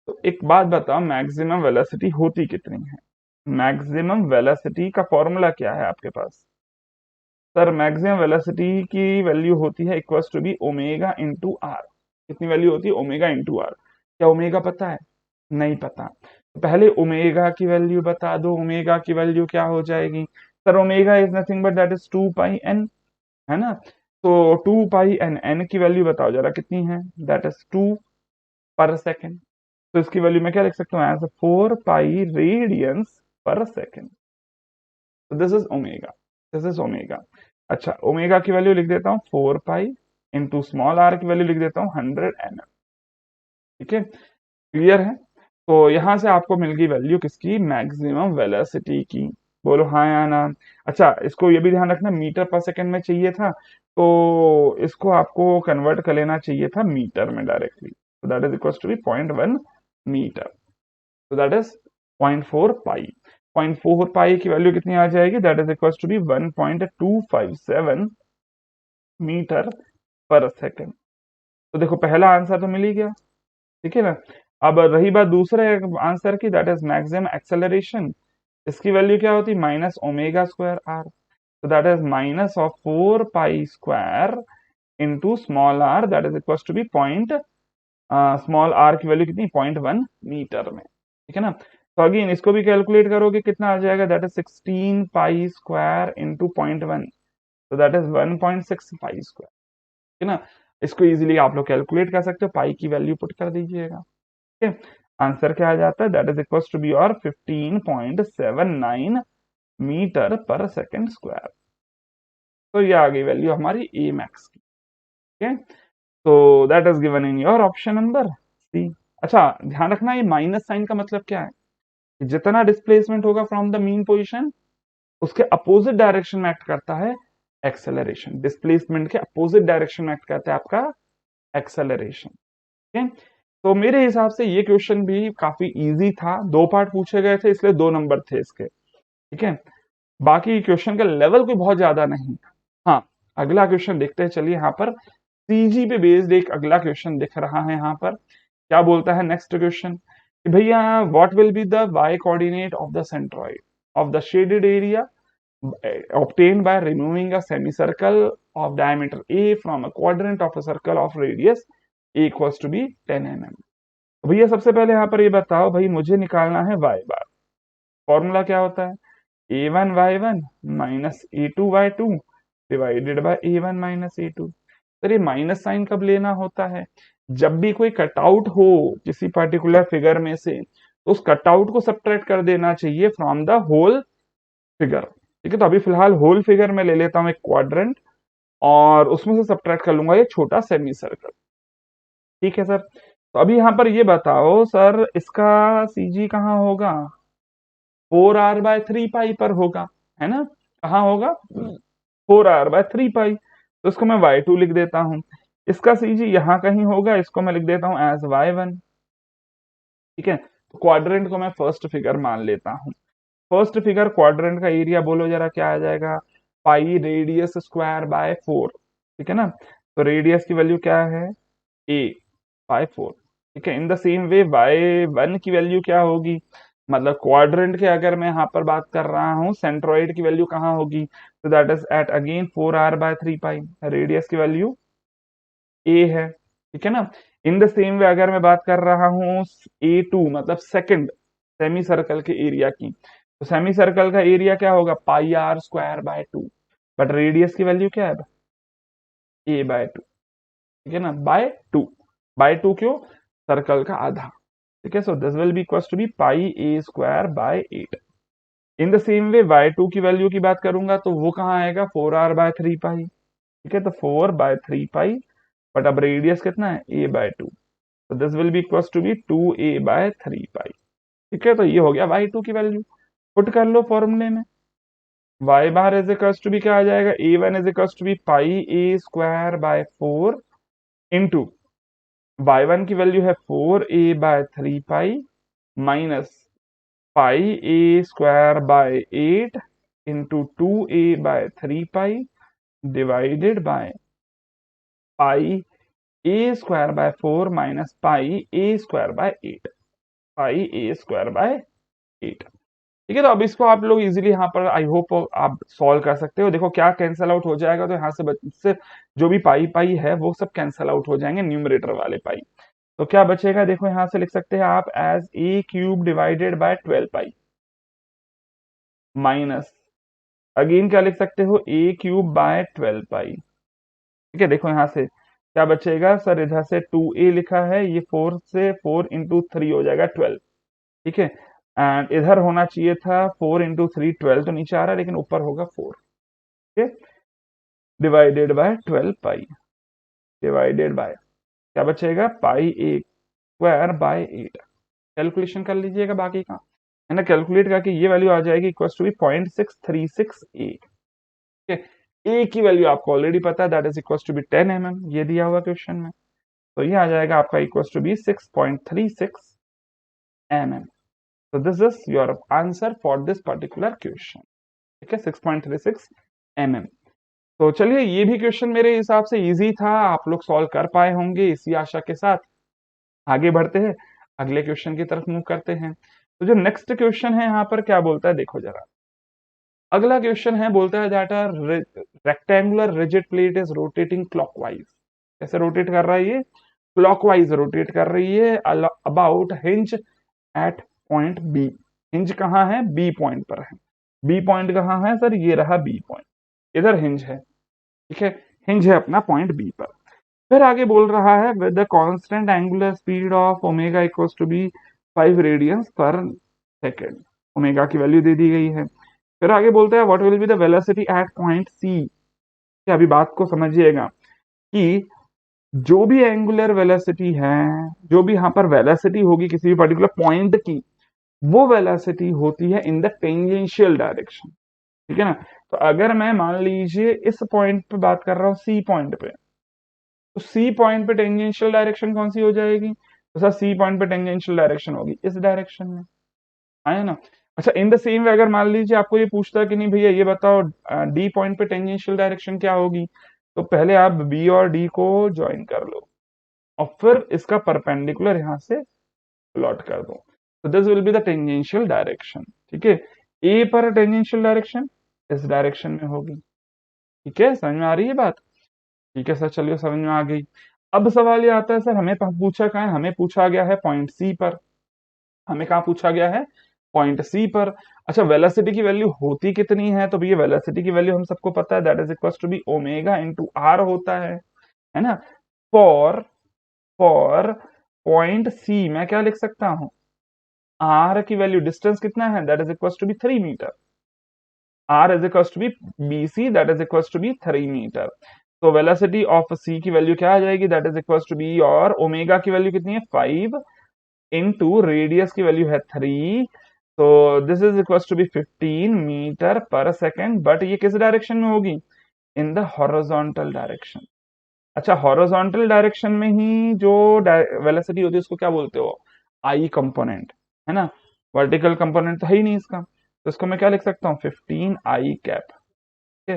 तो एक बात बताओ, मैक्सिमम वेलोसिटी होती कितनी है, मैक्सिमम वेलोसिटी का फॉर्मूला क्या है आपके पास, सर मैक्सिमम वेलोसिटी की वैल्यू होती है equal to be omega into R. कितनी वैल्यू होती है, ओमेगा इंटू आर। क्या ओमेगा पता है, नहीं पता, तो पहले ओमेगा की वैल्यू बता दो। ओमेगा की वैल्यू क्या हो जाएगी, sir omega is nothing but that is 2 pi N, है ना। तो 2 पाई एन, एन की वैल्यू बताओ जरा कितनी है, दैट इज 2 पर सेकेंड। तो इसकी वैल्यू मैं क्या लिख सकता हूँ, as 4 pi radians per second. तो this is omega, this is omega. अच्छा, ओमेगा की वैल्यू लिख देता हूँ 4 पाई इंटू स्मॉल आर की वैल्यू लिख देता हूँ 100 mm। ठीक है, क्लियर है। तो यहां से आपको मिल गई वैल्यू किसकी, मैक्सिमम वेलोसिटी की। बोलो हाँ या ना। अच्छा, इसको ये भी ध्यान रखना, मीटर पर सेकंड में चाहिए था, तो इसको आपको कन्वर्ट कर लेना चाहिए था मीटर में डायरेक्टली। तो that is equal to be 0.1 metre. तो दैट इज 0.4 पाई। 0.4 पाई की वैल्यू कितनी आ जाएगी, that is equal to be 1.257 metre per second. तो देखो पहला आंसर तो मिल ही गया। ठीक है ना, अब रही बात दूसरे आंसर की, दैट इज मैक्सिमम एक्सेलरेशन। इसकी वैल्यू क्या होती है, माइनस ओमेगा स्क्वायर आर। तो that is minus of 4 pi square into small R, that is equal to be point, small R की वैल्यू कितनी, 0.1 मीटर में। ठीक है ना, तो अगेन इसको भी कैलकुलेट करोगे कितना आ जाएगा, that is 16 pi square into 0.1, तो दैट इज 1.6 पाई स्क्वायर। ठीक है ना, इसको इजीली आप लोग कैलकुलेट कर सकते हो, पाई की वैल्यू पुट कर दीजिएगा। ठीक है, आंसर क्या आ जाता है, that is equal to be और 15.79 मीटर पर सेकेंड स्क्वायर। तो ये आ गई वैल्यू हमारी ए मैक्स की। ठीक है, तो that is given in your option number C. अच्छा ध्यान रखना, ये माइनस साइन का मतलब क्या है, कि जितना डिस्प्लेसमेंट होगा फ्रॉम द मीन पोजीशन, उसके अपोजिट डायरेक्शन में एक्ट करता है एक्सेलरेशन। डिस्प्लेसमेंट के अपोजिट डायरेक्शन में एक्ट करता है आपका एक्सेलरेशन। ठीक है, तो मेरे हिसाब से ये क्वेश्चन भी काफी इजी था, 2 पार्ट पूछे गए थे इसलिए 2 नंबर थे इसके। ठीक है, बाकी क्वेश्चन का लेवल कोई बहुत ज्यादा नहीं था। हाँ, अगला क्वेश्चन देखते हैं, चलिए यहाँ पर सीजी पे बेस्ड एक अगला क्वेश्चन दिख रहा है। यहाँ पर क्या बोलता है नेक्स्ट क्वेश्चन, कि भैया what will be the Y coordinate of the centroid of the shaded area obtained by removing a semicircle of diameter a from a quadrant of a circle of radius a equals to be 10 mm। भैया सबसे पहले यहाँ पर ये बताओ भाई, मुझे निकालना है y बार। फॉर्मूला क्या होता है, a1y1 minus a2y2 divided by a1 minus a2। Sir ये माइनस साइन कब लेना होता है, जब भी कोई कटआउट हो किसी पर्टिकुलर फिगर में से, तो उस कटआउट को सब्ट्रैक्ट कर देना चाहिए फ्रॉम द होल फिगर। ठीक है, तो अभी फिलहाल होल फिगर में ले लेता हूं एक क्वाड्रेंट, और उसमें से सब्ट्रैक्ट कर लूंगा ये छोटा सेमी सर्कल। ठीक है सर, तो अभी यहाँ पर ये बताओ सर, इसका सीजी कहाँ होगा? 4r/3 पाई पर होगा, है ना? कहाँ होगा? 4r/3 पाई। तो इसको मैं y2 लिख देता हूँ। इसका सीजी यहाँ कहीं होगा, इसको मैं लिख देता हूँ एज y1। ठीक है, तो क्वाड्रेंट को मैं फर्स्ट फिगर मान लेता हूँ। फर्स्ट फिगर क्वाड्रेंट का एरिया बोलो जरा क्या आ जाएगा? पाई रेडियस स्क्वायर बाय 4। ठीक है ना? तो रेडियस की वैल्यू क्या है? a by 4। ठीक है, in the same way y1 की वैल्यू क्या होगी? मतलब क्वाड्रेंट के अगर मैं यहाँ पर बात कर रहा हूँ, सेंट्रोइड की वैल्यू कहाँ होगी? तो that is at again 4r/3 pi. Radius की वैल्यू a है। ठीक है ना? इन द सेम वे अगर मैं बात कर रहा हूँ a2 मतलब सेकंड सेमी सर्कल के एरिया की, तो सेमी सर्कल का एरिया क्या होगा? πr² by 2। बट रेडियस की वैल्यू क्या है? a/2। ठीक है ना? बाय 2 क्यों? सर्कल का आधा। ठीक है, so this will be equals to be πa²/8। In the same way y2 की वैल्यू की बात करूंगा तो वो कहाँ आएगा? 4r/3 पाई। ठीक है, तो 4/3 पाई। बट अब रेडियस कितना है? a/2। तो this will be equals to be 2a/3 pi. ठीक है, तो ये हो गया y2 की वैल्यू। पुट कर लो फॉर्मूले में। y bar is equals to be क्या आ जाएगा? a1 is equals to be πa²/4 into y1 की वैल्यू है 4a/3 pi minus πa²/8 into 2a/3 pi divided by πa²/4 minus πa²/8। πa²/8। ठीक है, तो अब इसको आप लोग इजीली यहाँ पर आई होप आप सॉल्व कर सकते हो। देखो क्या कैंसल आउट हो जाएगा, तो यहाँ से जो भी पाई पाई है वो सब कैंसल आउट हो जाएंगे, न्यूमरेटर वाले पाई। तो क्या बचेगा? देखो यहाँ से लिख सकते हैं आप as a³ divided by 12 pi minus again क्या लिख सकते हो? a³ बाय 12 पाई। ठीक है, देखो यहाँ से क्या बचेगा सर? इधर से 2a लिखा है, ये 4 से 4 इंटू 3 हो जाएगा 12। ठीक है, एंड इधर होना चाहिए था 4 इंटू 3 12, तो नीचे आ रहा है लेकिन ऊपर होगा 4। ठीक है, divided by 12 pi divided bye क्या बचेगा? πa²/8। कैलकुलेशन कर लीजिएगा बाकी का, है ना? कैलकुलेट करके ये वैल्यू आ जाएगी इक्वल टू बी 0.636a। ठीक है, ए की वैल्यू आपको ऑलरेडी पता है, that is equal to be 10 mm, ये दिया हुआ क्वेश्चन में। तो ये आ जाएगा आपका equal to be 6.36 mm। So this is your answer for this particular question। ठीक है, 6.36 mm। तो चलिए, ये भी क्वेश्चन मेरे हिसाब से इजी था, आप लोग सॉल्व कर पाए होंगे, इसी आशा के साथ आगे बढ़ते हैं, अगले क्वेश्चन की तरफ मूव करते हैं। तो जो नेक्स्ट क्वेश्चन है यहाँ पर क्या बोलता है, देखो जरा। अगला क्वेश्चन है, बोलता है that R rectangular rigid plate is rotating clockwise. कैसे रोटेट कर रहा है ये? क्लॉकवाइज रोटेट कर रही है about hinge at point B. Hinge कहाँ है? बी पॉइंट पर है। बी पॉइंट कहाँ है सर? ये रहा बी पॉइंट, इधर हिंज है। ठीक है, हिंज है अपना पॉइंट बी पर। फिर आगे बोल रहा है with the constant angular speed of omega equals to be 5 radians per second. Omega की वैल्यू दे दी गई है। फिर आगे बोलता है what will be the velocity at point C. अभी बात को समझिएगा कि जो भी एंगुलर वेलोसिटी है, जो भी यहाँ पर वेलोसिटी होगी किसी भी पर्टिकुलर पॉइंट की, वो वेलोसिटी होती है इन द टेंजेंशियल डायरेक्शन। ठीक है ना? तो अगर मैं मान लीजिए इस पॉइंट पे बात कर रहा हूँ, सी पॉइंट पे, तो सी पॉइंट पे टेंजेंशियल डायरेक्शन कौन सी हो जाएगी? तो सर सी पॉइंट पे टेंजेंशियल डायरेक्शन होगी इस डायरेक्शन में, है ना? अच्छा, इन द सेम वे अगर मान लीजिए आपको ये पूछता है कि नहीं भैया ये बताओ डी पॉइंट पे टेंजेंशियल डायरेक्शन क्या होगी, तो पहले आप बी और डी को ज्वाइन कर लो और फिर इसका परपेंडिकुलर यहां से प्लॉट कर दो। तो this will be the tangential direction. ठीक है, ए पर टेंजेंशियल डायरेक्शन इस डायरेक्शन में होगी। ठीक है, समझ में आ रही है बात? ठीक है सर, चलिए समझ में आ गई। अब सवाल ये आता है सर, हमें पूछा कहाँ है? हमें पूछा गया है पॉइंट सी पर। हमें कहाँ पूछा गया है? पॉइंट सी पर। अच्छा, वेलोसिटी की वैल्यू होती कितनी है? तो भैया वेलोसिटी की वैल्यू हम सबको पता है, that is equal to be omega into R होता है ना? फॉर फॉर पॉइंट सी मैं क्या लिख सकता हूं? आर की वैल्यू, डिस्टेंस कितना है? That is equal to be 3 metre. R is equal to be B C, that is equal to be 3 metre. तो वेलोसिटी ऑफ सी की वैल्यू क्या आ जाएगी, that is equal to be, और omega की value कितनी है 5 इनटू रेडियस की वैल्यू है 3, तो this is equal to be 15 metre per second, but ये किस डायरेक्शन में होगी, इन द हॉरिजॉन्टल डायरेक्शन। अच्छा, हॉरिजॉन्टल डायरेक्शन में ही जो वेलोसिटी होती है उसको क्या बोलते हो, आई कंपोनेंट, है ना। वर्टिकल कंपोनेंट तो है ही नहीं इसका, तो इसको मैं क्या लिख सकता हूँ 15 आई कैप। ठीक है,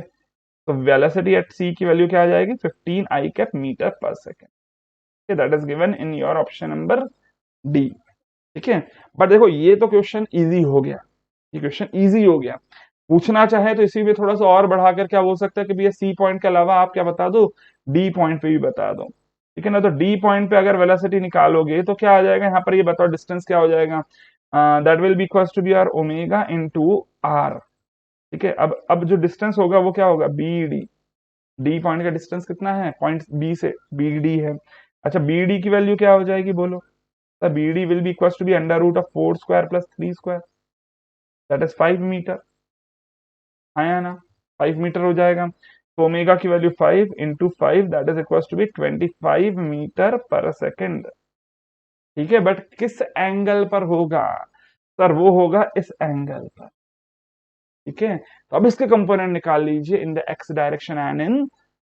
तो वेलोसिटी एट सी की वैल्यू क्या आ जाएगी 15 आई cap metre per second. That is given in your option number D. ठीक है, बट देखो ये तो क्वेश्चन इजी हो गया, ये क्वेश्चन इजी हो गया। पूछना चाहे तो इसी में थोड़ा सा और बढ़ाकर क्या बोल सकता है कि भैया सी पॉइंट के अलावा आप क्या बता दो, डी पॉइंट पे भी बता दो। ठीक है ना, तो डी पॉइंट पे अगर वेलोसिटी निकालोगे तो क्या आ जाएगा यहाँ पर, ये बताओ डिस्टेंस क्या हो जाएगा, that will be equal to be R omega into R. ठीक है, अब जो डिस्टेंस होगा वो क्या होगा, बी डी। डी पॉइंट का डिस्टेंस कितना है, पॉइंट बी से बी डी है। अच्छा, बी डी की वैल्यू क्या हो जाएगी बोलो, the BD will be equals to be under root of 4 square plus 3 square, that is 5 metre, आया ना, 5 मीटर हो जाएगा। तो ओमेगा की value 5 into 5 that is equals to be 25 metre per second. ठीक है, बट किस एंगल पर होगा, सर वो होगा इस एंगल पर। ठीक है, तो अब इसके कंपोनेंट निकाल लीजिए in the X direction and in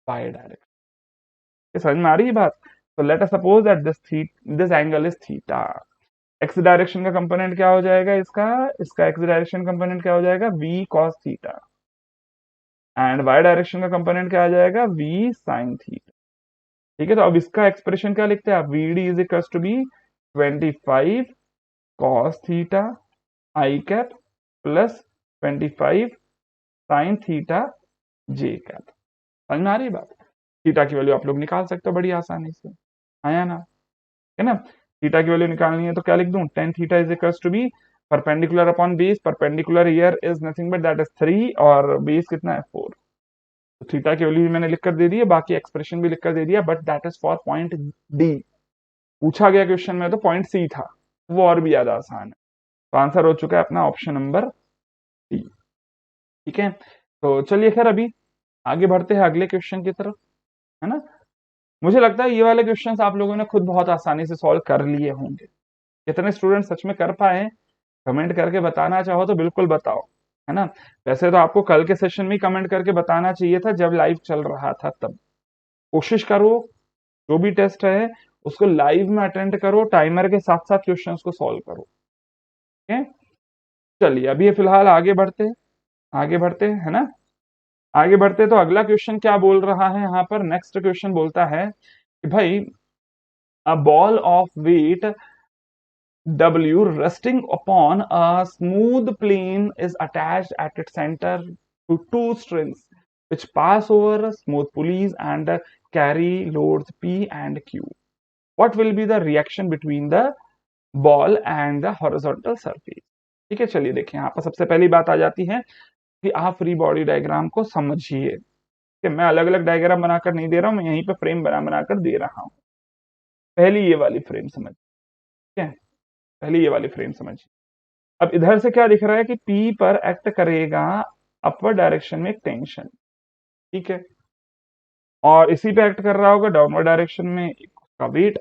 Y direction. समझ में आ रही है बात। तो let us suppose that this angle is theta. X direction का कंपोनेंट क्या हो जाएगा इसका, इसका एक्स डायरेक्शन कंपोनेंट क्या हो जाएगा v cos theta, and Y direction का कंपोनेंट क्या आ जाएगा v sin थीटा। ठीक है, तो अब इसका एक्सप्रेशन क्या लिखते हैं आप, V D is equal to be 25 cos theta I cap plus 25 sin theta J cap. समझ में आ रही बात। थीटा की वैल्यू आप लोग निकाल सकते हो बड़ी आसानी से, आया ना, है ना। थीटा की वैल्यू निकालनी है तो क्या लिख दूं, tan theta is equal to be perpendicular upon base, perpendicular here is nothing but that is 3 और बेस कितना है 4। तो थीटा की वैल्यू भी मैंने लिख कर दे दी है, बाकी एक्सप्रेशन भी लिख कर दे दिया, but that is for point D. पूछा गया क्वेश्चन में तो पॉइंट सी था, वो और भी ज्यादा आसान है। तो आंसर हो चुका है अपना ऑप्शन नंबर डी। ठीक है, तो चलिए खैर अभी आगे बढ़ते हैं अगले क्वेश्चन की तरफ, है ना। मुझे लगता है ये वाले क्वेश्चंस आप लोगों ने खुद बहुत आसानी से सॉल्व कर लिए होंगे। कितने स्टूडेंट सच में कर पाए, कमेंट करके बताना चाहो तो बिल्कुल बताओ, है ना। वैसे तो आपको कल के सेशन में कमेंट करके बताना चाहिए था जब लाइव चल रहा था तब। कोशिश करो जो भी टेस्ट है उसको लाइव में अटेंड करो, टाइमर के साथ साथ क्वेश्चंस को सॉल्व करो। ठीक है, चलिए अभी फिलहाल आगे बढ़ते हैं, आगे बढ़ते हैं, है ना। आगे बढ़ते तो अगला क्वेश्चन क्या बोल रहा है यहाँ पर, नेक्स्ट क्वेश्चन बोलता है कि भाई a ball of weight W resting upon a smooth plane is attached at its center to two strings which pass over smooth pulleys and carry loads P and Q. What will be the reaction between the ball and the horizontal surface? ठीक है, चलिए देखिए यहाँ पर सबसे पहली बात आ जाती है कि आप फ्री बॉडी डायग्राम को समझिए कि मैं अलग अलग डायग्राम बनाकर नहीं दे रहा हूं, मैं यहीं पे फ्रेम बनाकर दे रहा हूं। पहली ये वाली फ्रेम समझ, ठीक है, पहली ये वाली फ्रेम समझिए। अब इधर से क्या दिख रहा है कि P पर एक्ट करेगा अपवर्ड डायरेक्शन में एक टेंशन, ठीक है, और इसी पे एक्ट कर रहा होगा डाउनवर्ड डायरेक्शन में उसका वेट,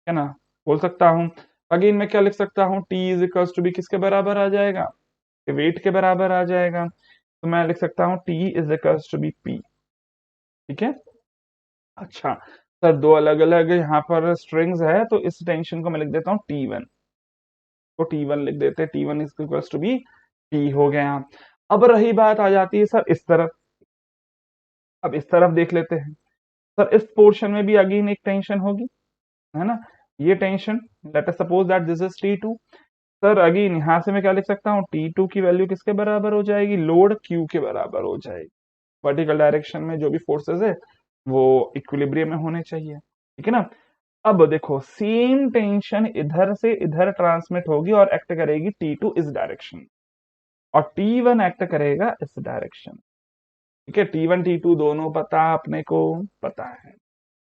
है ना। बोल सकता हूं अगेन मैं क्या लिख सकता हूं, T is equals to be किसके बराबर आ जाएगा, वेट के बराबर आ जाएगा। तो मैं लिख सकता हूं T is equals to be P। ठीक है, अच्छा सर दो अलग अलग यहाँ पर स्ट्रिंग्स है तो इस टेंशन को मैं लिख देता हूँ T1, तो T1 लिख देते हैं, T1 is equals to be T हो गया। अब रही बात आ जाती है सर इस तरफ, अब इस तरफ देख लेते हैं। सर इस पोर्शन में भी अगेन एक टेंशन होगी, है ना, ये tension, late us suppose that this is T2। Sir again यहां से मैं क्या लिख सकता हूँ, T2 की वैल्यू किसके बराबर हो जाएगी, लोड Q के बराबर हो जाएगी। वर्टिकल डायरेक्शन में जो भी फोर्सेस है वो इक्विलिब्रियम में होने चाहिए, ठीक है ना। अब देखो सेम टेंशन इधर से इधर ट्रांसमिट होगी और एक्ट करेगी T2 इस डायरेक्शन, और T1 एक्ट करेगा इस डायरेक्शन। ठीक है, T1 T2 दोनों पता अपने को, पता है।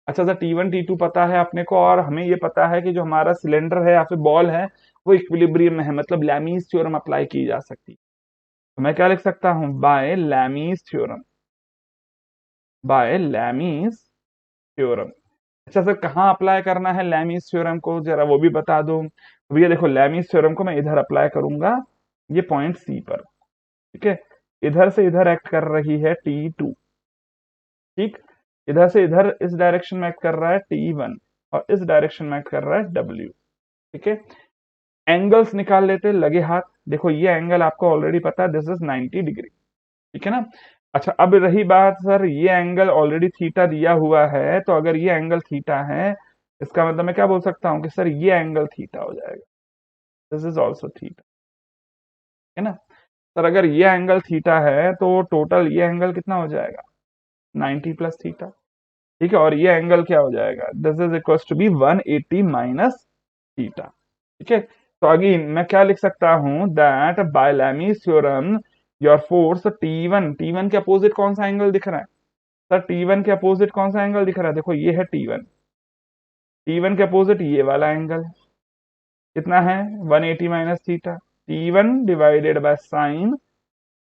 अच्छा सर T1 T2 पता है अपने को, और हमें ये पता है कि जो हमारा सिलेंडर है या फिर बॉल है वो इक्विलिब्रियम में है, मतलब लैमीज थ्योरम अप्लाई की जा सकती है। तो मैं क्या लिख सकता हूं, by Lami's theorem. By Lami's theorem. अच्छा सर, कहाँ अप्लाई करना है लैमीज थ्योरम को, जरा वो भी बता दो। तो भैया देखो, लैमीज थ्योरम को मैं इधर अप्लाई करूंगा, ये पॉइंट सी पर, ठीक है। इधर से इधर एक्ट कर रही है T2, ठीक। इधर से इधर इस डायरेक्शन में एक्ट कर रहा है T1, और इस डायरेक्शन में एक्ट कर रहा है W, ठीक है। एंगल्स निकाल लेते हैं लगे हाथ। देखो ये एंगल आपको ऑलरेडी पता है, दिस इज 90 डिग्री, ठीक है ना। अच्छा, अब रही बात सर, ये एंगल ऑलरेडी थीटा दिया हुआ है, तो अगर ये एंगल थीटा है, इसका मतलब मैं क्या बोल सकता हूँ कि सर ये एंगल थीटा हो जाएगा, दिस इज ऑल्सो थीटा, है ना। सर अगर ये एंगल थीटा है तो टोटल ये एंगल कितना हो जाएगा, 90 प्लस थीटा, ठीक है। और ये एंगल क्या हो जाएगा, this is equal to be 180 minus theta, ठीक है। तो अगेन मैं क्या लिख सकता हूं, that by Lami's theorem your force T1, T1 के अपोजिट कौन सा एंगल दिख रहा है सर, T1 के अपोजिट कौन सा एंगल दिख रहा है, देखो ये है T1, T1 के अपोजिट ये वाला एंगल कितना है, 180 minus theta. T1 divided by sine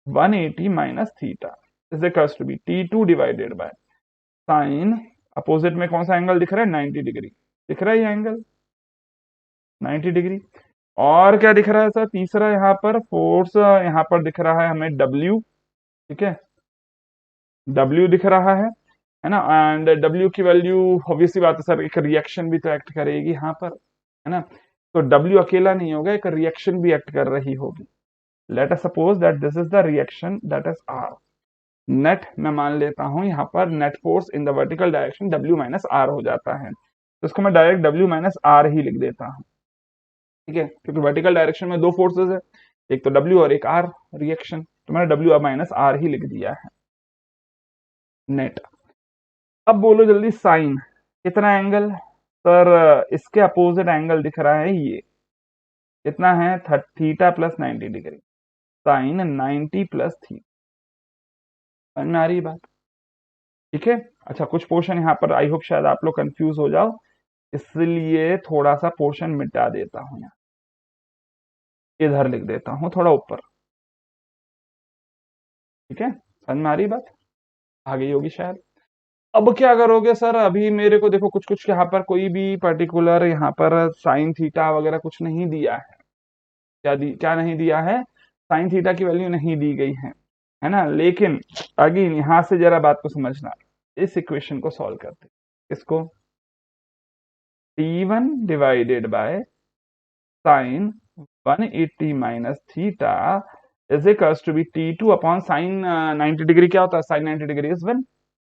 180 minus theta is equals to be T2 divided by sine, opposite में कौन सा एंगल दिख रहा है, 90 डिग्री दिख रहा है ये एंगल, 90 डिग्री। और क्या दिख रहा है सर, तीसरा यहाँ पर फोर्स यहाँ पर दिख रहा है हमें W, ठीक है, W दिख रहा है ना। एंड W की वैल्यू ऑब्वियसली बात है सर, एक रिएक्शन भी तो एक्ट करेगी यहाँ पर, है ना। तो W अकेला नहीं होगा, एक रिएक्शन भी एक्ट कर रही होगी। Late us suppose that this is the reaction, that is R। Net मैं मान लेता हूं यहाँ पर net force in the vertical direction W minus R हो जाता है, तो इसको मैं डायरेक्ट W माइनस R ही लिख देता हूँ, ठीक है। क्योंकि वर्टिकल डायरेक्शन में दो फोर्सेस है, एक तो W और एक R रिएक्शन, तो मैंने W माइनस R ही लिख दिया है नेट। अब बोलो जल्दी साइन, कितना एंगल सर, इसके अपोजिट एंगल दिख रहा है ये, कितना है, theta plus 90 degree, sine 90 plus theta, समझ में आ रही बात, ठीक है। अच्छा, कुछ पोर्शन यहाँ पर आई होप शायद आप लोग कंफ्यूज हो जाओ, इसलिए थोड़ा सा पोर्शन मिटा देता हूँ, यहाँ इधर लिख देता हूँ थोड़ा ऊपर, ठीक है। समझ में आ रही बात, आ गई होगी शायद। अब क्या करोगे सर, अभी मेरे को देखो कुछ कुछ यहाँ पर कोई भी पर्टिकुलर यहाँ पर साइन थीटा वगैरह कुछ नहीं दिया है, क्या नहीं दिया है, साइन थीटा की वैल्यू नहीं दी गई है ना। लेकिन अगेन यहाँ से जरा बात को समझना, इस इक्वेशन को सॉल्व करते, इसको T1 divided by sine 180 minus theta is equals to be T2 upon sine 90 degree, क्या होता है साइन 90 डिग्री इज 1,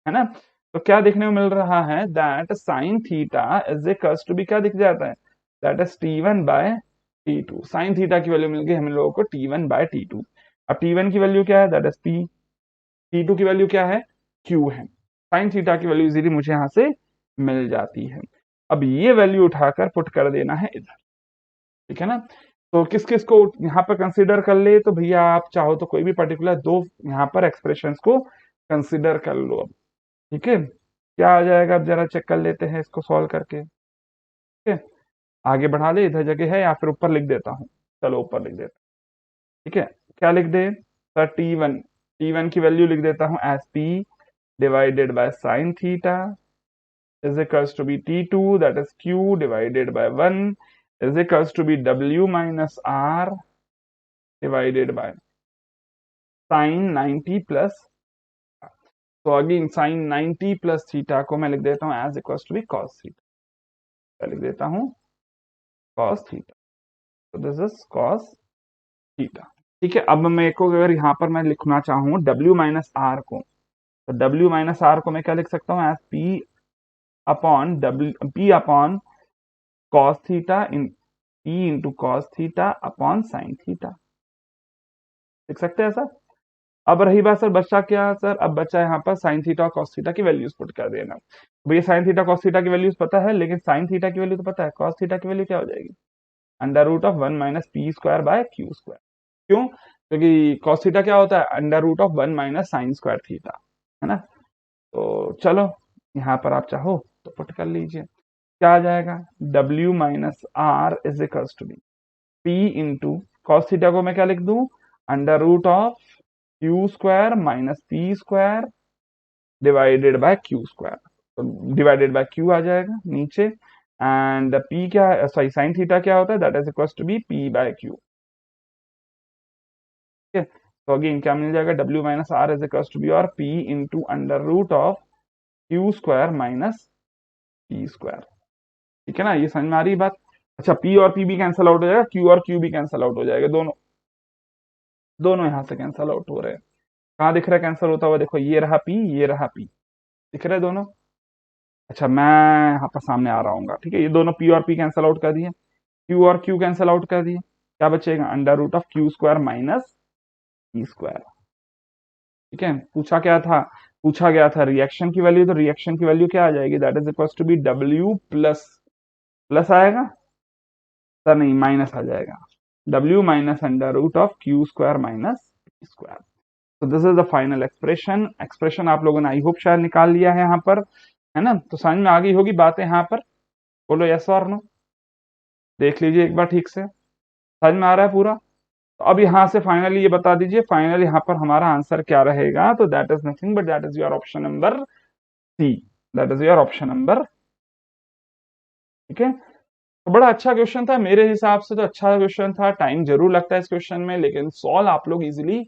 है ना। तो क्या देखने को मिल रहा है, that sine theta is equals to be क्या दिख जाता है, that is T1 by T2। Sine theta की वैल्यू मिल गई हम लोगों को T1 बाय T2। अब T1 की वैल्यू क्या है, दैट इज P, T2 की वैल्यू क्या है, Q है। साइन थीटा की वैल्यू इजीली मुझे यहाँ से मिल जाती है। अब ये वैल्यू उठाकर पुट कर देना है इधर, ठीक है ना। तो किस किस को यहाँ पर कंसीडर कर ले, तो भैया आप चाहो तो कोई भी पर्टिकुलर दो यहाँ पर एक्सप्रेशन को कंसीडर कर लो अब, ठीक है। क्या आ जाएगा, अब जरा चेक कर लेते हैं इसको सॉल्व करके, ठीक है। आगे बढ़ा ले, इधर जगह है या फिर ऊपर लिख देता हूँ, चलो ऊपर लिख देता हूँ, ठीक है। क्या लिख दे सर, T1 की वैल्यू लिख देता हूँ as P divided by sine theta is equals to be T2, that is Q divided by 1 is equals to be W minus R divided by sin 90 plus, तो अगेन sin 90 प्लस थीटा को मैं लिख देता हूँ as equals to be cos theta, लिख देता हूँ cos theta, तो दिस इज cos थीटा, ठीक है। अब मेरे को अगर यहाँ पर मैं लिखना चाहूँ W माइनस आर को, तो W माइनस आर को मैं क्या लिख सकता हूँ, as P upon cos theta in P into cos theta upon sine theta, लिख सकते हैं सर। अब रही बात सर बच्चा क्या सर, अब बच्चा यहाँ पर साइन थीटा और कॉस थीटा की वैल्यूज पुट कर देना। भैया साइन थीटा कॉस थीटा की वैल्यूज पता है, लेकिन साइन थीटा की वैल्यू तो पता है, कॉस थीटा की वैल्यू क्या हो जाएगी, under root of 1 minus P square by Q square. क्यों, क्योंकि कॉस थीटा क्या होता है, under root of 1 minus sine square theta, है ना। तो चलो यहाँ पर आप चाहो तो पुट कर लीजिए, क्या आ जाएगा, W minus R is equals to be P into cos theta को मैं क्या लिख दूं, under root of Q square minus P square divided by Q square, तो डिवाइडेड बाय क्यू आ जाएगा नीचे, एंड पी क्या, सॉरी साइन थीटा क्या होता है, that is equal to be P by Q. ठीक है, तो अगेन क्या मिल जाएगा, W minus R is equal to be और P into under root of Q square minus P square. ठीक है ना, ये समझ में आ रही बात। अच्छा, पी और पी भी कैंसल आउट हो जाएगा, क्यू और क्यू भी कैंसल आउट हो जाएगा, दोनों दोनों यहां से कैंसल आउट हो रहे हैं। कहाँ दिख रहा है कैंसल होता हुआ, देखो ये रहा पी, ये रहा पी, दिख रहे हैं दोनों। अच्छा, मैं यहाँ पर सामने आ रहा हूँ, ठीक है, ये दोनों पी और पी कैंसल आउट कर दिए, क्यू और क्यू कैंसल आउट कर दिए, क्या बचेगा, under root of Q square minus P square. ठीक है, पूछा गया था रिएक्शन की वैल्यू, तो रिएक्शन की वैल्यू क्या आ जाएगी, that is equal to be W plus, plus आएगा सर, नहीं माइनस आ जाएगा, W minus under root of Q square minus P square. तो this is the final expression. Expression आप लोगों ने आई होप शायद निकाल लिया है यहाँ पर, है ना, तो समझ में आ गई होगी बातें यहाँ पर, बोलो यस और नो, देख लीजिए एक बार ठीक से, समझ में आ रहा है पूरा। तो अब यहाँ से फाइनली ये बता दीजिए, फाइनली यहाँ पर हमारा आंसर क्या रहेगा, तो that is nothing but that is your option number C, that is your option number. ठीक है, तो बड़ा अच्छा क्वेश्चन था मेरे हिसाब से, तो अच्छा क्वेश्चन था, टाइम जरूर लगता है इस क्वेश्चन में, लेकिन सॉल्व आप लोग इजीली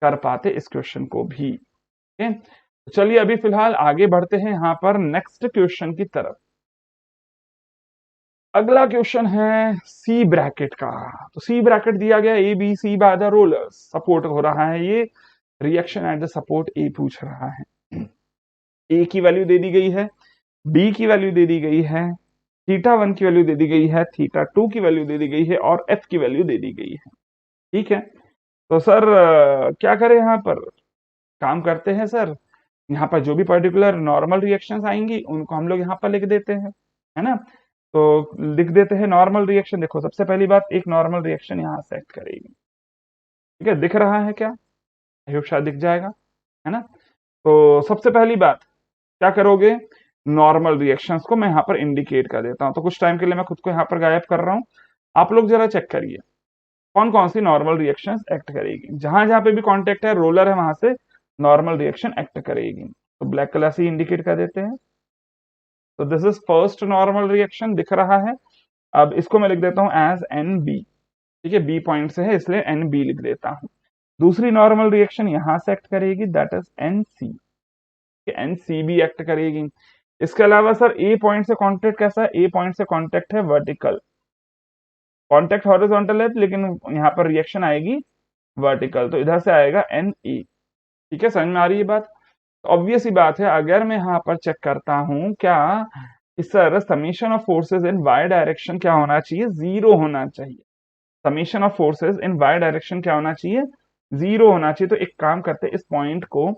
कर पाते इस क्वेश्चन को भी। ठीक है, तो चलिए अभी फिलहाल आगे बढ़ते हैं यहाँ पर नेक्स्ट क्वेश्चन की तरफ। अगला क्वेश्चन है सी ब्रैकेट का। तो सी ब्रैकेट दिया गया A B C by the rollers, support हो रहा है ये, reaction at the support A पूछ रहा है। ए की वैल्यू दे दी गई है, बी की वैल्यू दे दी गई है, थीटा वन की वैल्यू दे दी गई है, थीटा टू की वैल्यू दे दी गई है, और एफ की वैल्यू दे दी गई है। ठीक है, तो सर क्या करें यहाँ पर, काम करते हैं सर, यहाँ पर जो भी पर्टिकुलर नॉर्मल रिएक्शंस आएंगी उनको हम लोग यहाँ पर लिख देते हैं, है ना। तो लिख देते हैं नॉर्मल रिएक्शन। देखो सबसे पहली बात, एक नॉर्मल रिएक्शन यहाँ से एक्ट करेगी। ठीक है, दिख रहा है क्या, आई होप शायद दिख जाएगा, है ना। तो सबसे पहली बात क्या करोगे, नॉर्मल रिएक्शंस को मैं यहाँ पर इंडिकेट कर देता हूँ, तो कुछ टाइम के लिए मैं खुद को यहाँ पर गायब कर रहा हूँ, आप लोग जरा चेक करिए कौन कौन सी नॉर्मल रिएक्शंस एक्ट करेगी, जहां जहां पे भी कांटेक्ट है, रोलर है, वहां से नॉर्मल रिएक्शन एक्ट करेगी। तो ब्लैक कलर से इंडिकेट कर देते हैं। तो this is first normal reaction, दिख रहा है। अब इसको मैं लिख देता हूं एज एन बी। ठीक है, बी पॉइंट से है इसलिए एन बी लिख देता हूं। दूसरी नॉर्मल रिएक्शन यहां से एक्ट करेगी, that is N C, N C भी एक्ट करेगी। इसके अलावा सर ए पॉइंट से कॉन्टेक्ट कैसा है, ए पॉइंट से कॉन्टेक्ट है वर्टिकल, कॉन्टेक्ट हॉरिजॉन्टल है लेकिन यहाँ पर रिएक्शन आएगी वर्टिकल, तो इधर से आएगा एन ए। ठीक है, समझ में आ रही है बात। ऑब्वियस ही बात है, अगर मैं यहाँ पर चेक करता हूं क्या, इस sir summation of forces in Y direction क्या होना चाहिए, जीरो होना चाहिए। Summation of forces in Y direction क्या होना चाहिए, जीरो होना चाहिए। तो एक काम करते हैं, इस पॉइंट को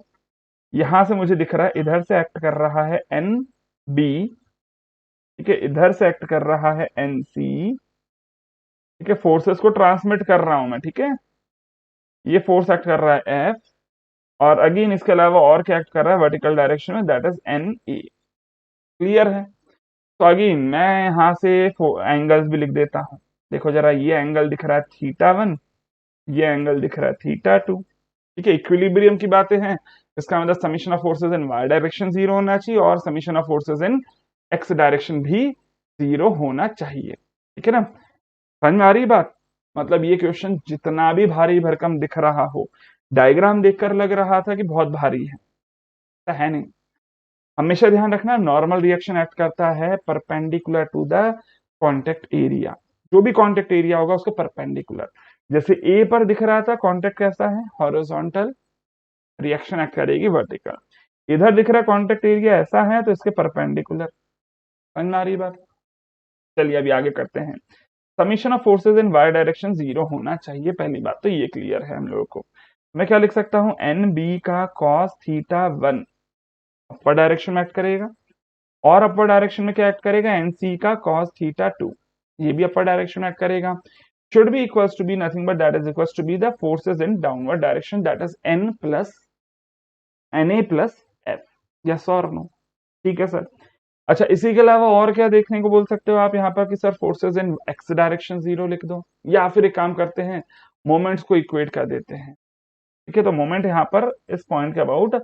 यहां से मुझे दिख रहा है इधर से एक्ट कर रहा है एन बी, ठीक है, इधर से एक्ट कर रहा है एन सी। ठीक है, फोर्सेस को ट्रांसमिट कर रहा हूं मैं, ठीक है, ये फोर्स एक्ट कर रहा है एफ, और अगेन इसके अलावा और क्या एक्ट कर रहा है वर्टिकल डायरेक्शन में, that is N A. Clear है। तो अगेन मैं यहाँ से एंगल्स भी लिख देता हूँ। देखो जरा, ये एंगल दिख रहा है थीटा वन, ये एंगल दिख रहा है थीटा टू। ठीक है, इक्विलिब्रियम की बातें हैं, इसका मतलब summation of forces in Y direction zero होना चाहिए और summation of forces in X direction भी जीरो होना चाहिए। ठीक है ना, समझ में आ रही बात। मतलब ये क्वेश्चन जितना भी भारी भरकम दिख रहा हो, डायग्राम देखकर लग रहा था कि बहुत भारी है, तो है नहीं। हमेशा ध्यान रखना, नॉर्मल रिएक्शन एक्ट करता है perpendicular to the contact area, जो भी कॉन्टेक्ट एरिया होगा उसके परपेंडिकुलर। जैसे ए पर दिख रहा था कॉन्टेक्ट कैसा है, हॉरिजॉन्टल, रिएक्शन एक्ट करेगी वर्टिकल। इधर दिख रहा है कॉन्टेक्ट एरिया ऐसा है तो इसके परपेंडिकुलर। समझ में आ रही बात। चलिए अभी आगे करते हैं। Summation of forces in Y direction zero होना चाहिए, पहली बात तो ये क्लियर है हम लोगों को। मैं क्या लिख सकता हूं, एन बी का कॉस थीटा वन अपर डायरेक्शन में एक्ट करेगा, और अपर डायरेक्शन में क्या एक्ट करेगा, एनसी का कॉस थीटा टू, ये भी अपर डायरेक्शन में एक्ट करेगा। Should be equals to be nothing but that is equals to be the forces in downward direction, that is N plus N A plus F. Yes और no. ठीक है sir. अच्छा, इसी के अलावा और क्या देखने को बोल सकते हो आप यहाँ पर कि sir forces in X direction zero लिख दो, या फिर एक काम करते हैं मोमेंट्स को इक्वेट कर देते हैं। ठीक है, तो मोमेंट यहाँ पर इस पॉइंट के अबाउट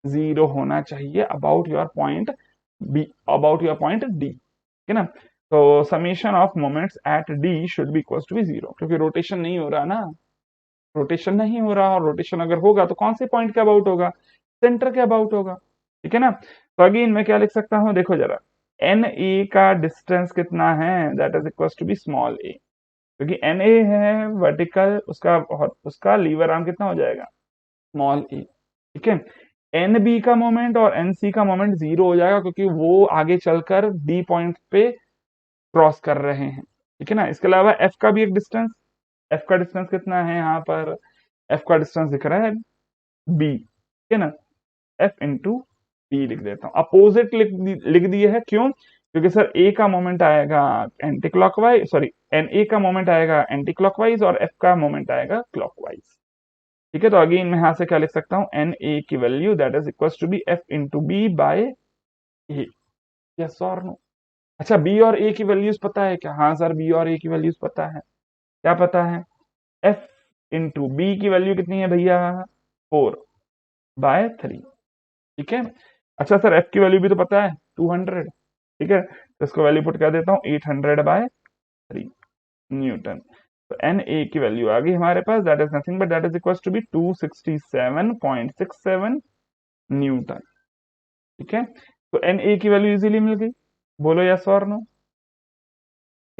0 होना चाहिए about your point B, about your point D, ठीक है ना। तो summation of moments at D should be equal to be 0, क्योंकि रोटेशन नहीं हो रहा ना, रोटेशन नहीं हो रहा, और रोटेशन अगर होगा तो कौन से पॉइंट के अबाउट होगा, सेंटर के अबाउट होगा, ठीक है ना। तो अगेन मैं क्या लिख सकता हूं, देखो जरा, एन ए का डिस्टेंस कितना है, that is equal to be small A, क्योंकि एन ए है वर्टिकल, उसका लीवर आर्म कितना हो जाएगा, स्मॉल ए, ठीक है। एन बी का मोमेंट और एन सी का मोमेंट 0 हो जाएगा, क्योंकि वो आगे चलकर डी पॉइंट पे क्रॉस कर रहे हैं, ठीक है ना। इसके अलावा एफ का भी एक डिस्टेंस, एफ का डिस्टेंस कितना है, यहाँ पर एफ का डिस्टेंस दिख रहा है बी, ठीक है ना। एफ इंटू बी लिख देता हूँ, अपोजिट लिख दिए है, क्यों, क्योंकि सर ए का मोमेंट आएगा anti clockwise, sorry N A का मोमेंट आएगा एंटी क्लॉकवाइज और एफ का मोमेंट आएगा क्लॉकवाइज, ठीक है। तो अगेन मैं यहां से क्या लिख सकता हूँ, एन ए की value that is equal to be F into B by A, yes और नो। अच्छा, बी और ए की वैल्यूज पता है क्या, हाँ सर बी और ए की वैल्यूज पता है, क्या पता है, एफ इंटू बी की वैल्यू कितनी है भैया, 4/3, ठीक है। अच्छा सर एफ की वैल्यू भी तो पता है 200, ठीक है, तो इसको वैल्यू पुट कर देता हूँ 800/3 न्यूटन। तो एन ए की वैल्यू आ गई हमारे पास, that is nothing but that is equal to be 267.67 newton, ठीक है। तो एन ए की वैल्यू इजीली मिल गई, बोलो यस और नो,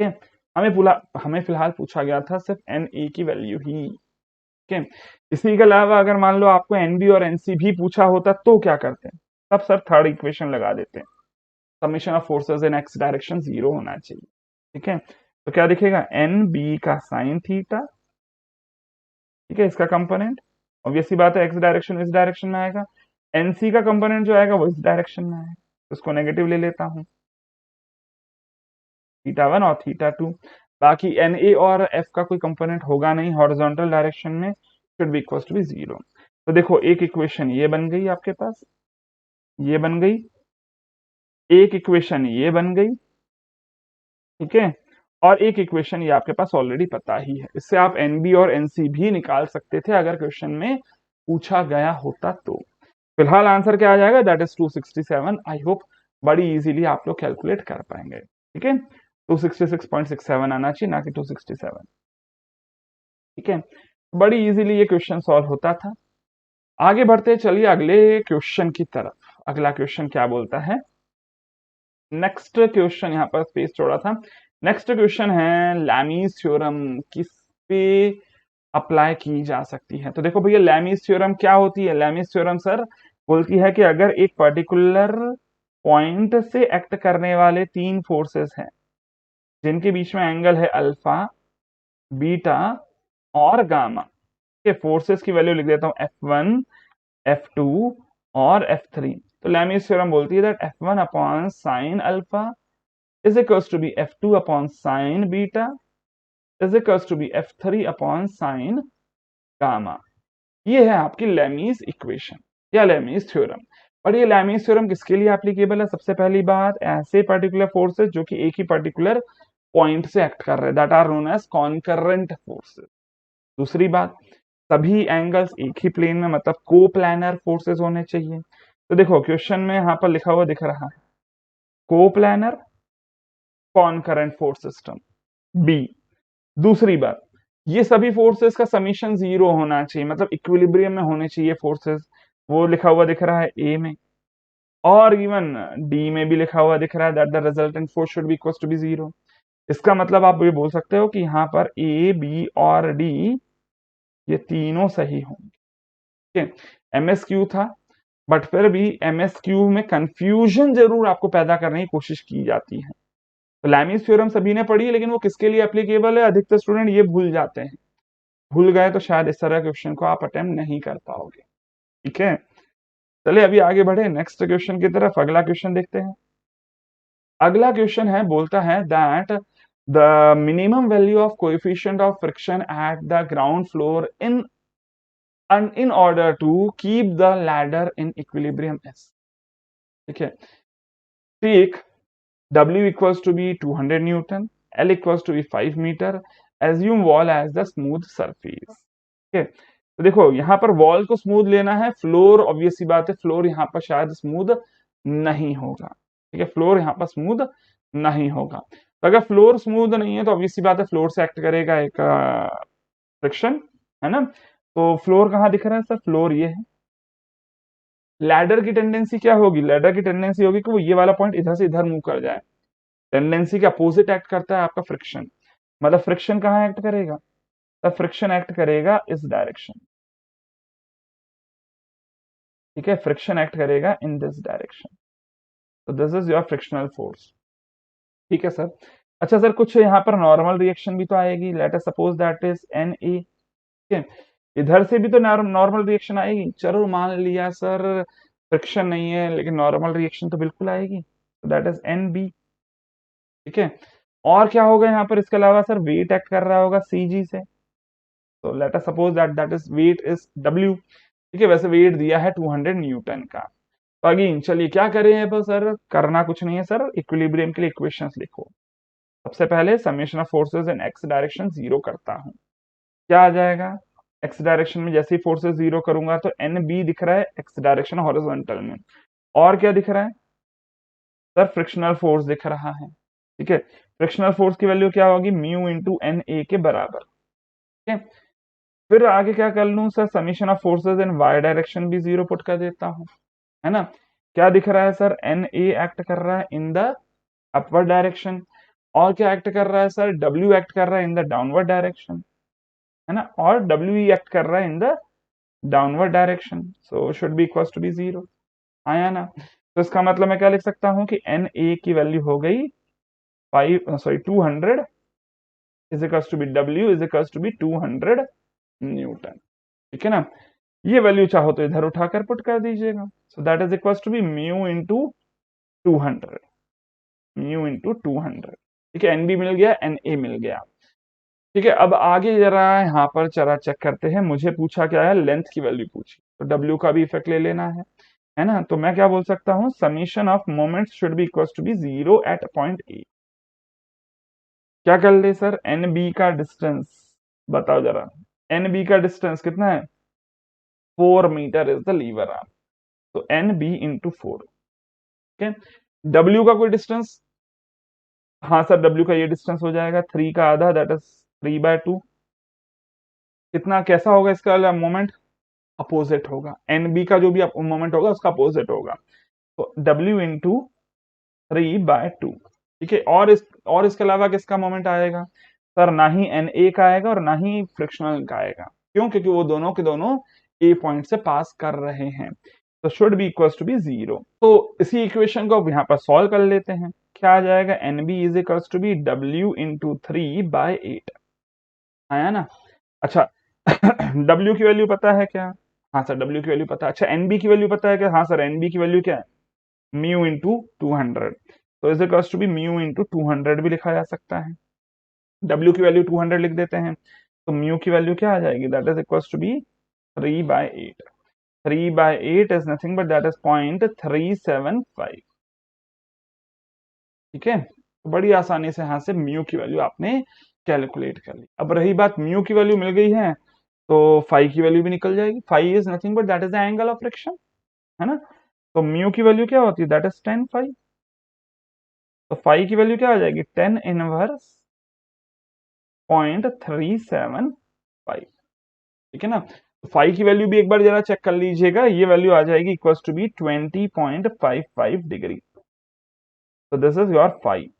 ठीक है। हमें फिलहाल पूछा गया था सिर्फ एन ए की वैल्यू ही, ठीक है। इसी के अलावा अगर मान लो आपको एनबी और एनसी भी पूछा होता तो क्या करते हैं, तब सर थर्ड इक्वेशन लगा देते हैं, summation of forces in X direction 0 होना चाहिए, ठीक है। तो क्या दिखेगा, एन बी का साइन थीटा, ठीक है, इसका कंपोनेंट, ऑब्वियस सी बात है एक्स डायरेक्शन इस डायरेक्शन में आएगा, एनसी का कंपोनेंट जो आएगा वो इस डायरेक्शन में आएगा, तो उसको नेगेटिव ले लेता हूं, थीटा 1 और थीटा 2, बाकी एन ए और एफ का कोई कंपोनेंट होगा नहीं हॉरिजॉन्टल डायरेक्शन में, should be equal to be 0। तो देखो एक इक्वेशन ये बन गई आपके पास, ये बन गई, एक इक्वेशन ये बन गई, ठीक है, और एक इक्वेशन ये आपके पास ऑलरेडी पता ही है, इससे आप एनबी और एनसी भी निकाल सकते थे अगर क्वेश्चन में पूछा गया होता तो। फिलहाल आंसर क्या आ जाएगा, दैट इज 267। आई होप बड़ी इजीली आप लोग कैलकुलेट कर पाएंगे, ठीक है। 266.67 आना चाहिए, ना कि 267, ठीक है। बड़ी इजीली ये क्वेश्चन सॉल्व होता था। आगे बढ़ते चलिए अगले क्वेश्चन की तरफ। अगला क्वेश्चन क्या बोलता है, नेक्स्ट क्वेश्चन, यहाँ पर स्पेस छोड़ा था, नेक्स्ट क्वेश्चन है लैमीज थ्योरम किस पे अप्लाई की जा सकती है। तो देखो भैया लैमीज थ्योरम क्या होती है, लैमीज थ्योरम सर बोलती है कि अगर एक पर्टिकुलर पॉइंट से एक्ट करने वाले 3 फोर्सेस हैं जिनके बीच में एंगल है अल्फा, बीटा और गामा के, फोर्सेस की वैल्यू लिख देता हूं F1, F2 और F3। तो लैमीज थ्योरम बोलती है that F1 upon sine alpha is equals to be F2 upon sine beta is equals to be F3 upon sine gamma. ये है आपकी लैमीज इक्वेशन या लैमीज थ्योरम। और ये लैमीज थ्योरम किसके लिए एप्लीकेबल है, सबसे पहली बात ऐसे पर्टिकुलर फोर्सेस जो कि एक ही पर्टिकुलर पॉइंट से एक्ट कर रहे हैं, that are known as concurrent forces. दूसरी बात, सभी एंगल्स एक ही प्लेन में, मतलब को प्लानर फोर्सेस होने चाहिए। तो देखो क्वेश्चन में यहाँ पर लिखा हुआ दिख रहा है को planar concurrent force system B. दूसरी बात, ये सभी फोर्सेस का समीशन 0 होना चाहिए, मतलब इक्विलिब्रियम में होने चाहिए फोर्सेस, वो लिखा हुआ दिख रहा है ए में, और इवन डी में भी लिखा हुआ दिख रहा है that the resultant force should be equal to be 0। इसका मतलब आप ये बोल सकते हो कि यहाँ पर ए बी और डी ये तीनों सही होंगे, ठीक है। एमएसक्यू था, बट फिर भी एमएसक्यू में कंफ्यूजन जरूर आपको पैदा करने की कोशिश की जाती है। तो लैमीज थ्योरम सभी ने पढ़ी है, लेकिन वो किसके लिए एप्लीकेबल है अधिकतर स्टूडेंट ये भूल जाते हैं, भूल गए तो शायद इस तरह के क्वेश्चन को आप अटेम्प्ट नहीं कर पाओगे, ठीक है। चलिए अभी आगे बढ़े नेक्स्ट क्वेश्चन की तरफ, अगला क्वेश्चन देखते हैं। अगला क्वेश्चन है, बोलता है that the minimum value of coefficient of friction at the ground floor in order to keep the ladder in equilibrium is, ठीक है। ठीक, W equals to be 200 Newton, L equals to be 5 meter, assume wall as the smooth surface, ठीक है। तो देखो यहाँ पर wall को स्मूथ लेना है, फ्लोर ऑब्वियस सी बात है फ्लोर यहाँ पर शायद स्मूथ नहीं होगा, ठीक है, फ्लोर यहाँ पर स्मूथ नहीं होगा। तो अगर फ्लोर स्मूथ नहीं है तो ऑब्वियस सी बात है फ्लोर से एक्ट करेगा एक फ्रिक्शन, है ना। तो फ्लोर कहाँ दिख रहा है सर, फ्लोर ये है। लैडर की टेंडेंसी क्या होगी, लैडर की टेंडेंसी होगी कि वो ये वाला पॉइंट इधर से इधर मूव कर जाए। टेंडेंसी के अपोजिट एक्ट करता है आपका फ्रिक्शन, मतलब फ्रिक्शन कहाँ एक्ट करेगा, तब फ्रिक्शन एक्ट करेगा इस डायरेक्शन, ठीक है, फ्रिक्शन एक्ट करेगा इन दिस डायरेक्शन। तो this is your frictional force, ठीक है सर। अच्छा सर, कुछ यहाँ पर नॉर्मल रिएक्शन भी तो आएगी, let us suppose that is N A, ठीक है, इधर से भी तो नॉर्मल रिएक्शन आएगी। चलो मान लिया सर फ्रिक्शन नहीं है लेकिन नॉर्मल रिएक्शन तो बिल्कुल आएगी, दैट इज एन बी, ठीक है। और क्या होगा यहाँ पर इसके अलावा सर, वेट एक्ट कर रहा होगा सी जी से, तो let us suppose that that is weight is W, ठीक है, वैसे वेट दिया है 200 न्यूटन का। तो अगेन चलिए क्या करें अब सर, करना कुछ नहीं है सर, इक्विलिब्रियम के लिए इक्वेशंस लिखो। सबसे पहले summation of forces in X direction zero करता हूं, क्या आ जाएगा, एक्स डायरेक्शन में जैसे ही फोर्सेस जीरो करूंगा तो एन बी दिख रहा है एक्स डायरेक्शन हॉरिजॉन्टल में, और क्या दिख रहा है सर, फ्रिक्शनल फोर्स दिख रहा है, ठीक है। फ्रिक्शनल फोर्स की वैल्यू क्या होगी, म्यू इंटू एन ए के बराबर, ठीक है। फिर आगे क्या कर लूं sir, summation of forces in Y direction भी जीरो पुट कर देता हूं, है ना। क्या दिख रहा है सर, एन ए एक्ट कर रहा है इन द अपवर्ड डायरेक्शन, और क्या एक्ट कर रहा है सर, डब्ल्यू एक्ट कर रहा है इन द डाउनवर्ड डायरेक्शन, है ना, और डब्ल्यू ई एक्ट कर रहा है in the downward direction, so should be equals to be zero, आया ना। तो इसका मतलब मैं क्या लिख सकता हूं कि एन ए की वैल्यू हो गई 200 is equals to be W is equals to be 200 newton, ठीक है ना। ये वैल्यू चाहो तो इधर उठाकर पुट कर दीजिएगा, so that is equals to be mu into 200, mu into 200, ठीक है, एन बी मिल गया, एन ए मिल गया, ठीक है। अब आगे जरा यहाँ पर चला चेक करते हैं, मुझे पूछा क्या है, लेंथ की वैल्यू पूछी, तो डब्ल्यू का भी इफेक्ट ले लेना है ना। तो मैं क्या बोल सकता हूँ, summation of moments should be equals to be zero at point A. क्या कर ले सर, एन बी का डिस्टेंस बताओ जरा, एन बी का डिस्टेंस कितना है, 4 meter is the lever arm, तो एन बी इंटू 4, ठीक है। डब्ल्यू का कोई डिस्टेंस, हाँ सर डब्ल्यू का ये डिस्टेंस हो जाएगा 3 का आधा, दैट इज 3/2, कितना कैसा होगा इसका मोमेंट, अपोजिट होगा, एन बी का जो भी मोमेंट होगा उसका अपोजिट होगा, तो डब्ल्यू इंटू 3/2, ठीक है। और इसके अलावा किसका मोमेंट आएगा सर, ना ही एन ए का आएगा और ना ही फ्रिक्शनल का आएगा, क्यों, क्योंकि वो दोनों के दोनों ए पॉइंट से पास कर रहे हैं, तो should be equal to be zero. तो इसी इक्वेशन को अब यहाँ पर सॉल्व कर लेते हैं, क्या आ जाएगा, N B is equal to be W into 3/8, आया ना। अच्छा डब्ल्यू की वैल्यू पता है क्या, हाँ सर डब्ल्यू की वैल्यू पता है। अच्छा एनबी की वैल्यू पता है क्या, हाँ सर एनबी की वैल्यू क्या है, म्यू इंटू 200, तो is equal to be mu into 200 भी लिखा जा सकता है, डब्ल्यू की वैल्यू 200 लिख देते हैं, तो म्यू की वैल्यू क्या आ जाएगी, that is equal to be 3/8, 3/8 is nothing but that is 0.375, ठीक है। तो बड़ी आसानी से यहाँ से म्यू की वैल्यू आपने कैलकुलेट कर ली। अब रही बात, म्यू की वैल्यू मिल गई है तो फाई की वैल्यू भी निकल जाएगी, phi is nothing but that is the angle of friction, है ना। तो म्यू की वैल्यू क्या होती है, दैट इज 10 फाई, तो फाई की वैल्यू क्या आ जाएगी, 10 इनवर्स 0.375, ठीक है ना। तो फाई की वैल्यू भी एक बार जरा चेक कर लीजिएगा, ये वैल्यू आ जाएगी इक्वल टू बी 20.55 डिग्री, तो this is your phi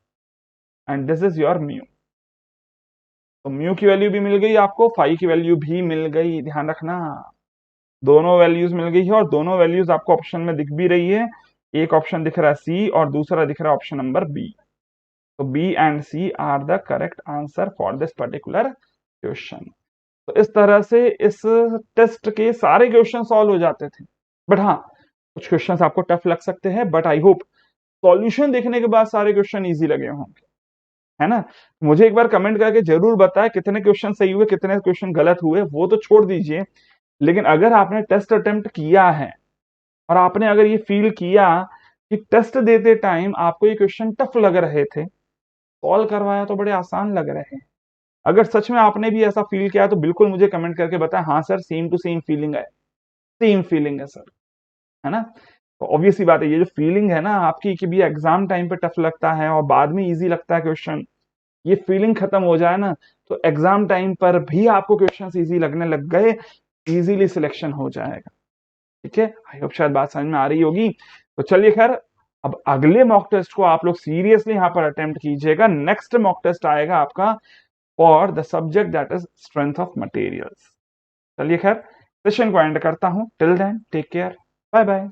and this is your mu. तो म्यू की वैल्यू भी मिल गई आपको, फाई की वैल्यू भी मिल गई, ध्यान रखना दोनों वैल्यूज मिल गई है, और दोनों वैल्यूज आपको ऑप्शन में दिख भी रही है, एक ऑप्शन दिख रहा है सी और दूसरा दिख रहा है ऑप्शन नंबर बी, तो B and C are the correct answer for this particular question. तो इस तरह से इस टेस्ट के सारे क्वेश्चन सॉल्व हो जाते थे, बट हाँ कुछ क्वेश्चन आपको टफ लग सकते हैं, बट आई होप सॉल्यूशन देखने के बाद सारे क्वेश्चन इजी लगे होंगे, है ना। मुझे एक बार कमेंट करके जरूर बताएं कितने क्वेश्चन सही हुए कितने क्वेश्चन गलत हुए, वो तो छोड़ दीजिए, लेकिन अगर आपने टेस्ट अटेम्प्ट किया है और आपने अगर ये फील किया कि टेस्ट देते टाइम आपको ये क्वेश्चन टफ लग रहे थे, सॉल्व करवाया तो बड़े आसान लग रहे हैं, अगर सच में आपने भी ऐसा फील किया है तो बिल्कुल मुझे कमेंट करके बताएं, हाँ sir same to same feeling है, सेम फीलिंग है सर, है ना। तो ऑब्वियस सी बात है, ये जो फीलिंग है ना आपकी कि भी एग्जाम टाइम पे टफ लगता है और बाद में इजी लगता है क्वेश्चन, ये फीलिंग खत्म हो जाए ना तो एग्जाम टाइम पर भी आपको क्वेश्चंस इजी लगने लग गए, इजीली सिलेक्शन हो जाएगा। ठीक है, आई होप शायद बात समझ में आ रही होगी। तो चलिए खैर, अब अगले मॉक टेस्ट को आप लोग सीरियसली यहाँ पर अटेम्प्ट कीजिएगा। नेक्स्ट मॉक टेस्ट आएगा आपका for the subject that is strength of materials. चलिए खैर, सेशन को एंड करता हूं। Till then take care, bye bye.